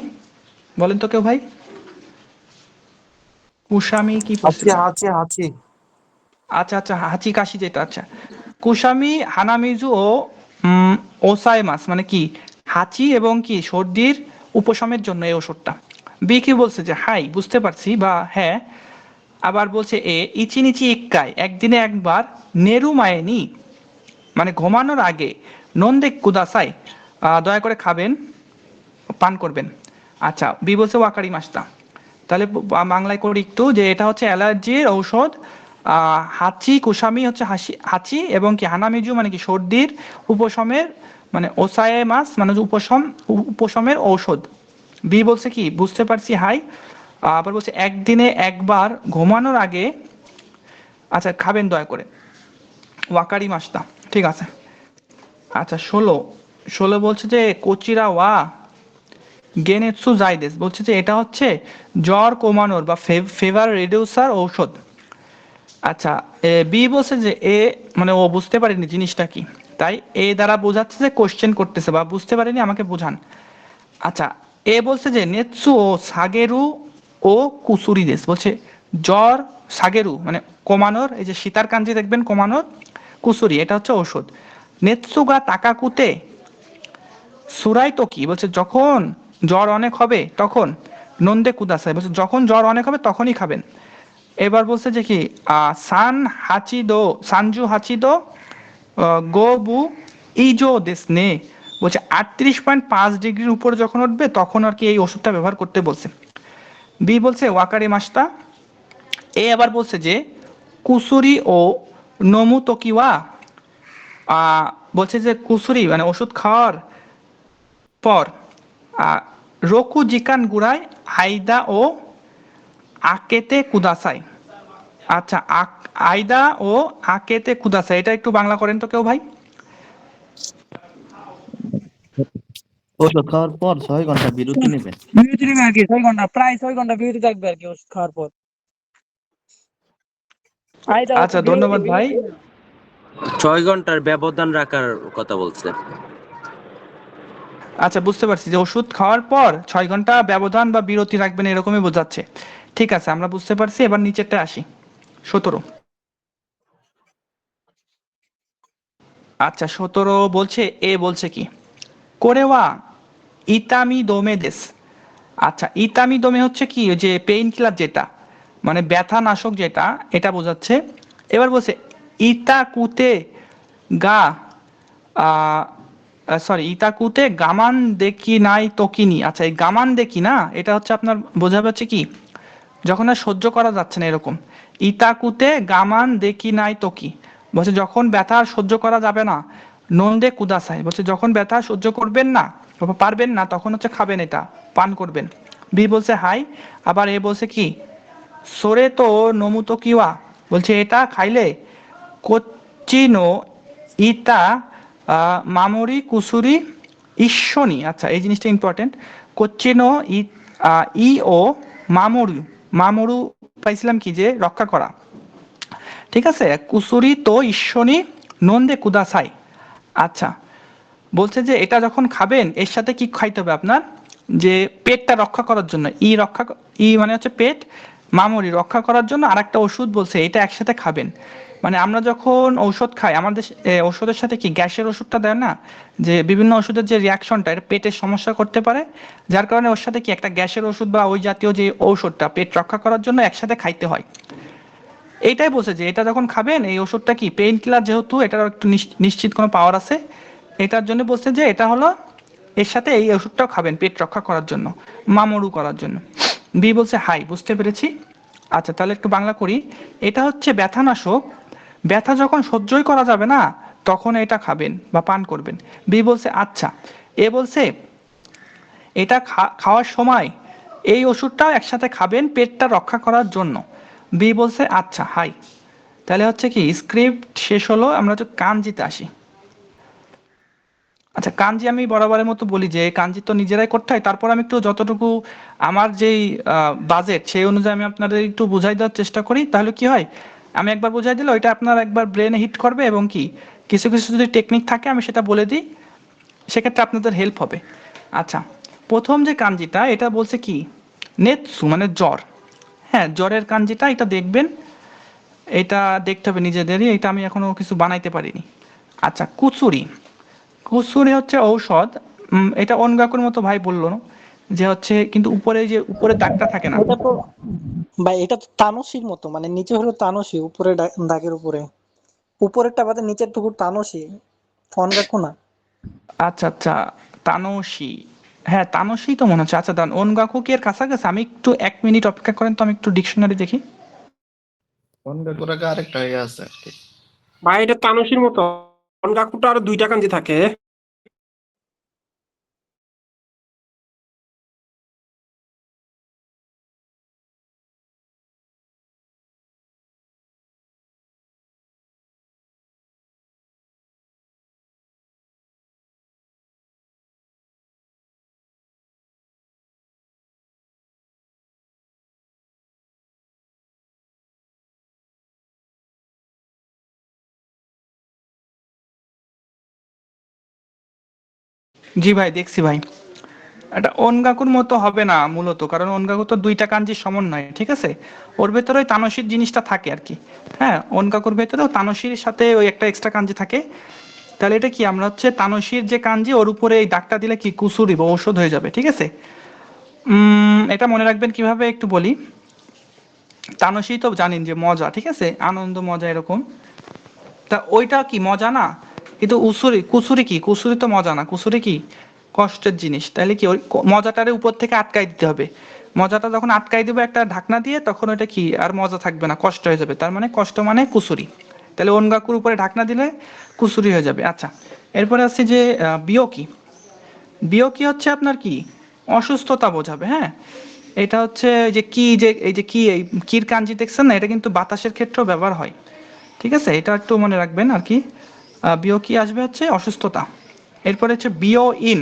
বলেন তো কেউ ভাই, কুসামি কি হাঁচি পড়ছিলাম। হাঁচি হাঁচি। আচ্ছা আচ্ছা, হাঁচি কাশি যেটা, আচ্ছা কুসামি হানামিজু ও ওসাইমাস মানে কি হাঁচি এবং কি সর্দির উপশমের জন্য এই ওষুধটা। বি কি বলছে যে হাই বুঝতে পারছি বা হ্যাঁ। আবার বলছে এ ইচিনিচি ইক্কায় একদিনে 1বার নেরু মায়েনি মানে ঘুমানোর আগে নন্দে কুদাসাই দয়া করে খাবেন পান করবেন। আচ্ছা, বি বলছে ওয়াকারি মাসটা। তাহলে বাংলায় করি একটু যে এটা হচ্ছে অ্যালার্জির ঔষধ। হাঁচি কুসামি হচ্ছে হাঁচি এবং কি হানামিজু মানে কি সর্দির উপশমের মানে ওসায়ে মাস মানে যে উপশমের ঔষধ। বি বলছে কি বুঝতে পারছি হাই। আবার বলছে একদিনে 1বার ঘুমানোর আগে আচ্ছা খাবেন দয়া করে ওয়াকারি মাসটা, ঠিক আছে। আচ্ছা, 16 বলছে যে কোচিরা ওয়া গেনেৎসু জাইদেস, বলছে যে এটা হচ্ছে জ্বর কমানোর বা ফেভার রিডিউসার ঔষধ। আচ্ছা, বি বলছে যে এ মানে ও বুঝতে পারেনি জিনিসটা কি, তাই এ দ্বারা বোঝাচ্ছে যে কোশ্চেন করতেছে বা বুঝতে পারেনি আমাকে বোঝান। আচ্ছা, এ বলছে যে নেৎসু ও সাগেরু ও কুসুরি দেশ, বলছে জ্বর সাগেরু মানে কমানোর, এই যে সীতার কাঞ্জি দেখবেন কমানোর, কুসুরি এটা হচ্ছে ঔষধ। নেৎসু গা তাকাকুতে সুরাই তো কি, বলছে যখন জ্বর অনেক হবে তখন নন্দে কুদাসাই, বলছে যখন জ্বর অনেক হবে তখনই খাবেন। এবার বলছে যে কি সানজু হাচিদো গো বু ইজো দেশ নে, বলছে 38.5 ডিগ্রির উপরে যখন উঠবে তখন আর কি এই ওষুধটা ব্যবহার করতে বলছে। বি বলছে ওয়াকারি মাসটা। এ আবার বলছে যে কুসুরি ও নমু তোকিওয়া বলছে যে কুসুরি মানে ওষুধ খাওয়ার পর রোকু জিকান গুড়ায় আইদা ও আকেতে কুদাসাই। আচ্ছা, আইদা ও আকেতে কুদাসাই এটা একটু বাংলা করেন তো কেউ ভাই। ওষুধ খাওয়ার পর 6 ঘন্টা বিরতি নেবেন। বিরতি নেবে আর কি 6 ঘন্টা, প্রায় 6 ঘন্টা বিরতি থাকবে আর কি ওষুধ খাওয়ার পর। আর এটা হচ্ছে আচ্ছা, ধন্যবাদ ভাই। বিরতি না। 6 ঘন্টার ব্যবধান রাখার কথা বলছে। আচ্ছা, বুঝতে পারছি যে ওষুধ খাওয়ার পর 6 ঘন্টা ব্যবধান বা বিরতি রাখবেন এরকমই বোঝাচ্ছে। ঠিক আছে, আমরা বুঝতে পারছি। এবার নিচেরটা আসি, 17। আচ্ছা, 17 বলছে, এ বলছে কি, কোরেওয়া ইতামি দোমে দেস। আচ্ছা, ইতামি দোমে হচ্ছে কি, ওই যে পেইন কিলার যেটা, মানে ব্যথা নাশক যেটা, এটা বোঝাচ্ছে। এবার বলছে ইতাকুতে গা সরি, ইতাকুতে গামান দেখি নাই তকিনি। আচ্ছা, এই গামান দেখি না, এটা হচ্ছে আপনার বোঝাবে হচ্ছে কি, যখন আর সহ্য করা যাচ্ছে না এরকম। ইতাকুতে গামান দেখি নাই তকি বলছে যখন ব্যথা আর সহ্য করা যাবে না, নন্দে কুদাসাই বলছে যখন ব্যথা সহ্য করবেন না বা পারবেন না, তখন হচ্ছে খাবেন, এটা পান করবেন। বি বলছে হাই। আবার এ বলছে কি, সোরে তো নমুতো কিওয়া বলছে এটা খাইলে কোচিনো ইতা মামরি কুসুরি ঈশ্বনি। আচ্ছা, এই জিনিসটা ইম্পর্টেন্ট। কোচিনো ই ও মামরু, মামরু পাইছিলাম কি, যে রক্ষা করা। ঠিক আছে, কুসুরি তো ঈশ্বনি নন্দে কুদাসাই। আচ্ছা, বলছে যে এটা যখন খাবেন এর সাথে কি খাইতে হবে আপনার, যে পেটটা রক্ষা করার জন্য, ই মানে হচ্ছে পেট, মামরি রক্ষা করার জন্য আর একটা ওষুধ বলছে, এটা একসাথে খাবেন। মানে আমরা যখন ঔষধ খাই, আমাদের ওষুধের সাথে কি গ্যাসের ওষুধটা দেয় না, যে বিভিন্ন ওষুধের যে রিয়াকশনটা, এটা পেটের সমস্যা করতে পারে, যার কারণে ওর সাথে কি একটা গ্যাসের ওষুধ বা ওই জাতীয় যে ঔষধটা পেট রক্ষা করার জন্য একসাথে খাইতে হয়। এইটাই বলছে যে এটা যখন খাবেন, এই ওষুধটা কি পেইন কিলার, যেহেতু এটার একটু নিশ্চিত কোনো পাওয়ার আছে, এটার জন্য বলছে যে এটা হলো, এর সাথে এই ওষুধটাও খাবেন পেট রক্ষা করার জন্য, মামরু করার জন্য। বি বলছে হাই, বুঝতে পেরেছি। আচ্ছা, তাহলে একটু বাংলা করি। এটা হচ্ছে ব্যথানাশক, ব্যথা যখন সহ্যই করা যাবে না, তখন এটা খাবেন বা পান করবেন। বি বলছে আচ্ছা। এ বলছে এটা খাওয়ার সময় এই ওষুধটাও একসাথে খাবেন পেটটা রক্ষা করার জন্য। বি বলছে আচ্ছা হাই। তাহলে হচ্ছে কি, স্ক্রিপ্ট শেষ হলো, আমরা তো কাঞ্জিতে আসি। আচ্ছা, কাঞ্জি আমি বরাবরের মতো বলি যে কাঞ্জি তো নিজেরাই করতে হয়, তারপর আমি একটু যতটুকু আমার যেই বাজেট সেই অনুযায়ী আমি আপনাদের একটু বুঝাই দেওয়ার চেষ্টা করি। তাহলে কি হয়, আমি একবার বুঝাই দিলে ওইটা আপনার একবার ব্রেনে হিট করবে, এবং কি কিছু কিছু যদি টেকনিক থাকে আমি সেটা বলে দিই, সেক্ষেত্রে আপনাদের হেল্প হবে। আচ্ছা, প্রথম যে কাঞ্জিটা, এটা বলছে কি, নেতসু মানে জ্বর। হ্যাঁ, জ্বরের কাঞ্জিটা, এটা দেখবেন, এটা দেখতে হবে নিজেদেরই, এটা আমি এখনো কিছু বানাইতে পারিনি। আচ্ছা, কুচুরি, কুচুরি হচ্ছে ঔষধ। এটা অনগাকুর মতো ভাই বললো না, যে হচ্ছে কিন্তু উপরে যে উপরে দাগটা থাকে না। এটা তো ভাই, এটা তো তানসির মতো, মানে নিচে হলো তানসি, উপরে দাগের উপরে, উপরেরটা বাদে নিচের টুকু তানসি, ফনগাকু না। আচ্ছা আচ্ছা, তানসি, হ্যাঁ তানসি তো মনে হচ্ছে। আচ্ছা, দান অনগাকু কি এর কাছাকাছি? আমি একটু 1 মিনিট অপেক্ষা করেন তো, আমি একটু ডিকশনারি দেখি। অনগাকুরাকে আরেকটা ইয়ে আছে আর কি। ভাই এটা তানসির মতো, অনগাকুটা আর 2টা কাঞ্জি থাকে। জি ভাই, দেখছি ভাই। এটা অনগাকুর মতো হবে না মূলত, কারণ অনগাকু তো 2টা কাঞ্জির সমন্বয়, ঠিক আছে? ওর ভেতরে ওই তানসির জিনিসটা থাকে আর কি। হ্যাঁ, অনগাকুর ভেতরেও তানসির সাথে ওই একটা এক্সট্রা কাঞ্জি থাকে। তাহলে এটা কি, আমরা হচ্ছে তানসির যে কাঞ্জি, ওর উপরে এই দাগটা দিলে কি কুসুরি বা ঔষধ হয়ে যাবে, ঠিক আছে? এটা মনে রাখবেন কিভাবে একটু বলি। তানসি তো জানেন যে মজা, ঠিক আছে, আনন্দ মজা এরকম। তা ওইটা কি মজা না, কিন্তু কুসুরি কি, কুসুরি তো মজা না, কুসুরি কি কষ্টের জিনিস। তাহলে কি ওই মজাটারে উপর থেকে আটকাই দিতে হবে। মজাটা যখন আটকাই দিবে একটা ঢাকনা দিয়ে, তখন ওইটা কি আর মজা থাকবে না, কষ্ট হয়ে যাবে। তার মানে কষ্ট মানে কুসুরি। তাহলে অনগাকুর উপরে ঢাকনা দিলে কুসুরি হয়ে যাবে। আচ্ছা, এরপরে আছে যে বিয়োকি। বিয়োকি হচ্ছে আপনার কি, অসুস্থতা বোঝাবে। হ্যাঁ, এটা হচ্ছে যে কি, যে এই যে কি, এই কির কাঞ্জি দেখছেন না, এটা কিন্তু বাতাসের ক্ষেত্রেও ব্যবহার হয়, ঠিক আছে? এটা একটু মনে রাখবেন আর কি। বিও কি আসবে হচ্ছে অসুস্থতা। এরপরে হচ্ছে বিও ইন।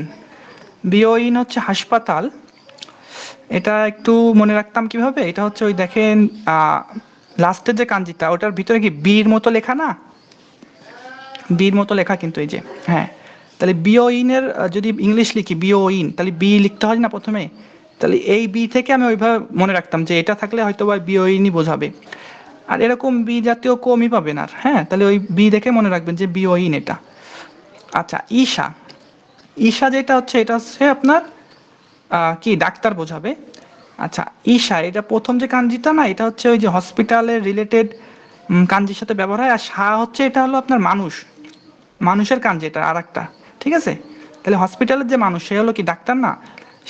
বিওইন হচ্ছে হাসপাতাল। এটা একটু মনে রাখতাম কিভাবে, এটা হচ্ছে ওই দেখেন লাস্টের যে কাঞ্জিটা ওটার ভিতরে কি বীর মতো লেখা না, বীর মতো লেখা কিন্তু এই যে, হ্যাঁ, তাহলে বিওইনের যদি ইংলিশ লিখি বিওইন, তাহলে বি লিখতে হয় না প্রথমে, তাহলে এই বি থেকে আমি ওইভাবে মনে রাখতাম যে এটা থাকলে হয়তো বা বিওইনই বোঝাবে। আর এরকম বি জাতীয় কমই পাবেন আর, হ্যাঁ, তাহলে ওই বি দেখে মনে রাখবেন যে বিওইন এটা। আচ্ছা, ঈশা, ঈশা যেটা হচ্ছে এটা হচ্ছে আপনার কি ডাক্তার বোঝাবে। আচ্ছা, ঈশা এটা প্রথম যে কাঞ্জিটা না, এটা হচ্ছে ওই যে হসপিটালের রিলেটেড কাঞ্জির সাথে ব্যবহার হয়। আর শাহ হচ্ছে এটা হলো আপনার মানুষ, মানুষের কাঞ্জি এটা আর একটা, ঠিক আছে। তাহলে হসপিটালের যে মানুষ সে হলো কি ডাক্তার না,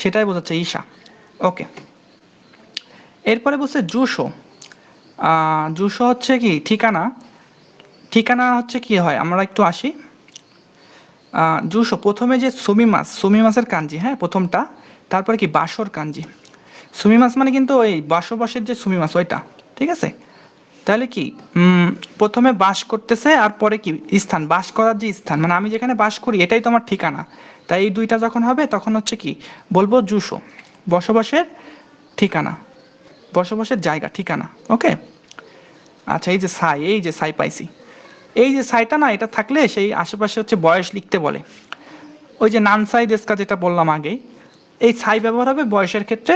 সেটাই বোঝাচ্ছে ঈশা। ওকে, এরপরে বলছে জুশো। জুশো হচ্ছে কি ঠিকানা, ঠিকানা হচ্ছে কি হয় আমরা একটু আসি। জুশো প্রথমে যে সুমিমাস, সুমিমাসের কাঞ্জি, হ্যাঁ প্রথমটা, তারপরে কি বাসর কাঞ্জি। সুমিমাস মানে কিন্তু ওই বসবাসের যে সুমিমাস ওইটা, ঠিক আছে। তাহলে কি প্রথমে বাস করতেছে আর পরে কি স্থান, বাস করার যে স্থান, মানে আমি যেখানে বাস করি এটাই তো আমার ঠিকানা। তাই এই দুইটা যখন হবে তখন হচ্ছে কি বলবো জুশো, বসবাসের ঠিকানা, বসবাসের জায়গা, ঠিকানা। ওকে, আচ্ছা এই যে সাই, এই যে সাই পাইছি, এই যে সাইটা না এটা থাকলে সেই আশেপাশে হচ্ছে বয়স লিখতে বলে। ওই যে নানসাই দেশকা যেটা বললাম আগেই, এই সাই ব্যবহার হবে বয়সের ক্ষেত্রে।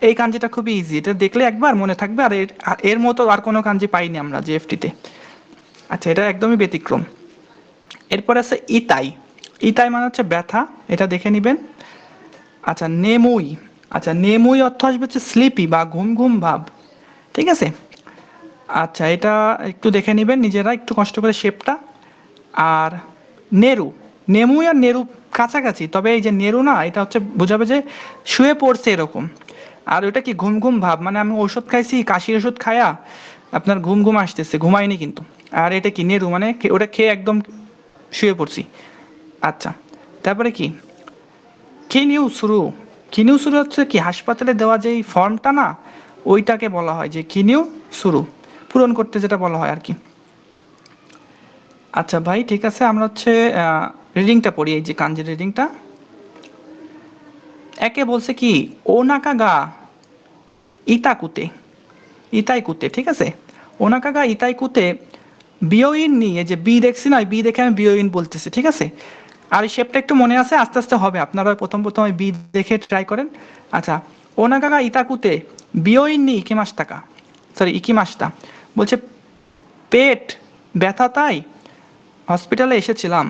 এই কাঞ্জিটা খুবই ইজি, এটা দেখলে একবার মনে থাকবে। আর এর মতো আর কোনো কাঞ্জি পাইনি আমরা জিএফটিতে। আচ্ছা, এটা একদমই ব্যতিক্রম। এরপর আছে ইতাই, ইতাই মানে হচ্ছে ব্যথা, এটা দেখে নিবেন। আচ্ছা নেমুই, আচ্ছা নেমুই অর্থ আসবে হচ্ছে স্লিপি বা ঘুম ঘুম ভাব, ঠিক আছে। আচ্ছা এটা একটু দেখে নেবেন নিজেরা একটু কষ্ট করে শেপটা। আর নেরু, নেমুই আর নেরু কাছাকাছি, তবে এই যে নেরু না এটা হচ্ছে বোঝাবে যে শুয়ে পড়ছে এরকম। আর ওটা কি ঘুম ঘুম ভাব, মানে আমি ওষুধ খাইছি, কাশির ওষুধ খায়া আপনার ঘুম ঘুম আসতেছে, ঘুমাইনি কিন্তু। আর এটা কি নেরু মানে ওটা খেয়ে একদম শুয়ে পড়ছি। আচ্ছা, তারপরে কি কিনিউ শুরু, কিনিউ শুরু হচ্ছে কি হাসপাতালে দেওয়া যেই ফর্মটা না ওইটাকে বলা হয় যে কিনিউ শুরু, পূরণ করতে যেটা বলা হয় আর কি। আচ্ছা ভাই ঠিক আছে, আমরা হচ্ছে রিডিংটা পড়ি, এই যে কাঞ্জির রিডিংটা। একে বলছে কি ওনাকা গা ইতাকুতে, ইতাইকুতে, ঠিক আছে। ওনাকা গা ইতাইকুতে বিওইন নিয়ে, যে বি দেখছি না, বি দেখে আমি বিওইন বলতেছি, ঠিক আছে। আর এই শেপটা একটু মনে আছে, আস্তে আস্তে হবে, আপনারা প্রথম প্রথম ওই বি দেখে ট্রাই করেন। আচ্ছা, ওনাকা গা ইতাকুতে বিওইন নি ইকিমাস্তাকা, সরি ইকিমাস্তা, বলছে পেট ব্যথা তাই হসপিটালে এসেছিলাম।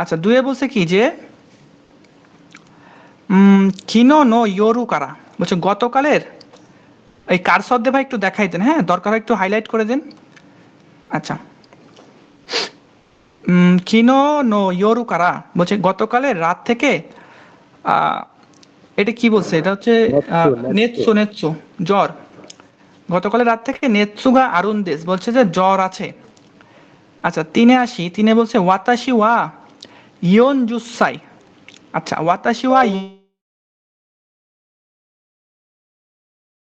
আচ্ছা, দুয়ে বলছে কি যে কিনো নো ইয়োরু কারা, বলছে গতকালের, এই কার শব্দে ভাই একটু দেখাই দেন, হ্যাঁ দরকার হয় একটু হাইলাইট করে দেন। আচ্ছা, কিনো নো ইয়োরু কারা, বলছে গতকালের রাত থেকে এটা কি বলছে, এটা হচ্ছে নেৎসু, নেৎসু জ্বর, গতকালের রাত থেকে নেৎসুগা আরুনদেশ, বলছে যে জ্বর আছে। আচ্ছা তিনে আসি, তিনে বলছে ওয়াতাশি ওয়া ইয়ন জুসাই, আচ্ছা ওয়াতাশি ওয়া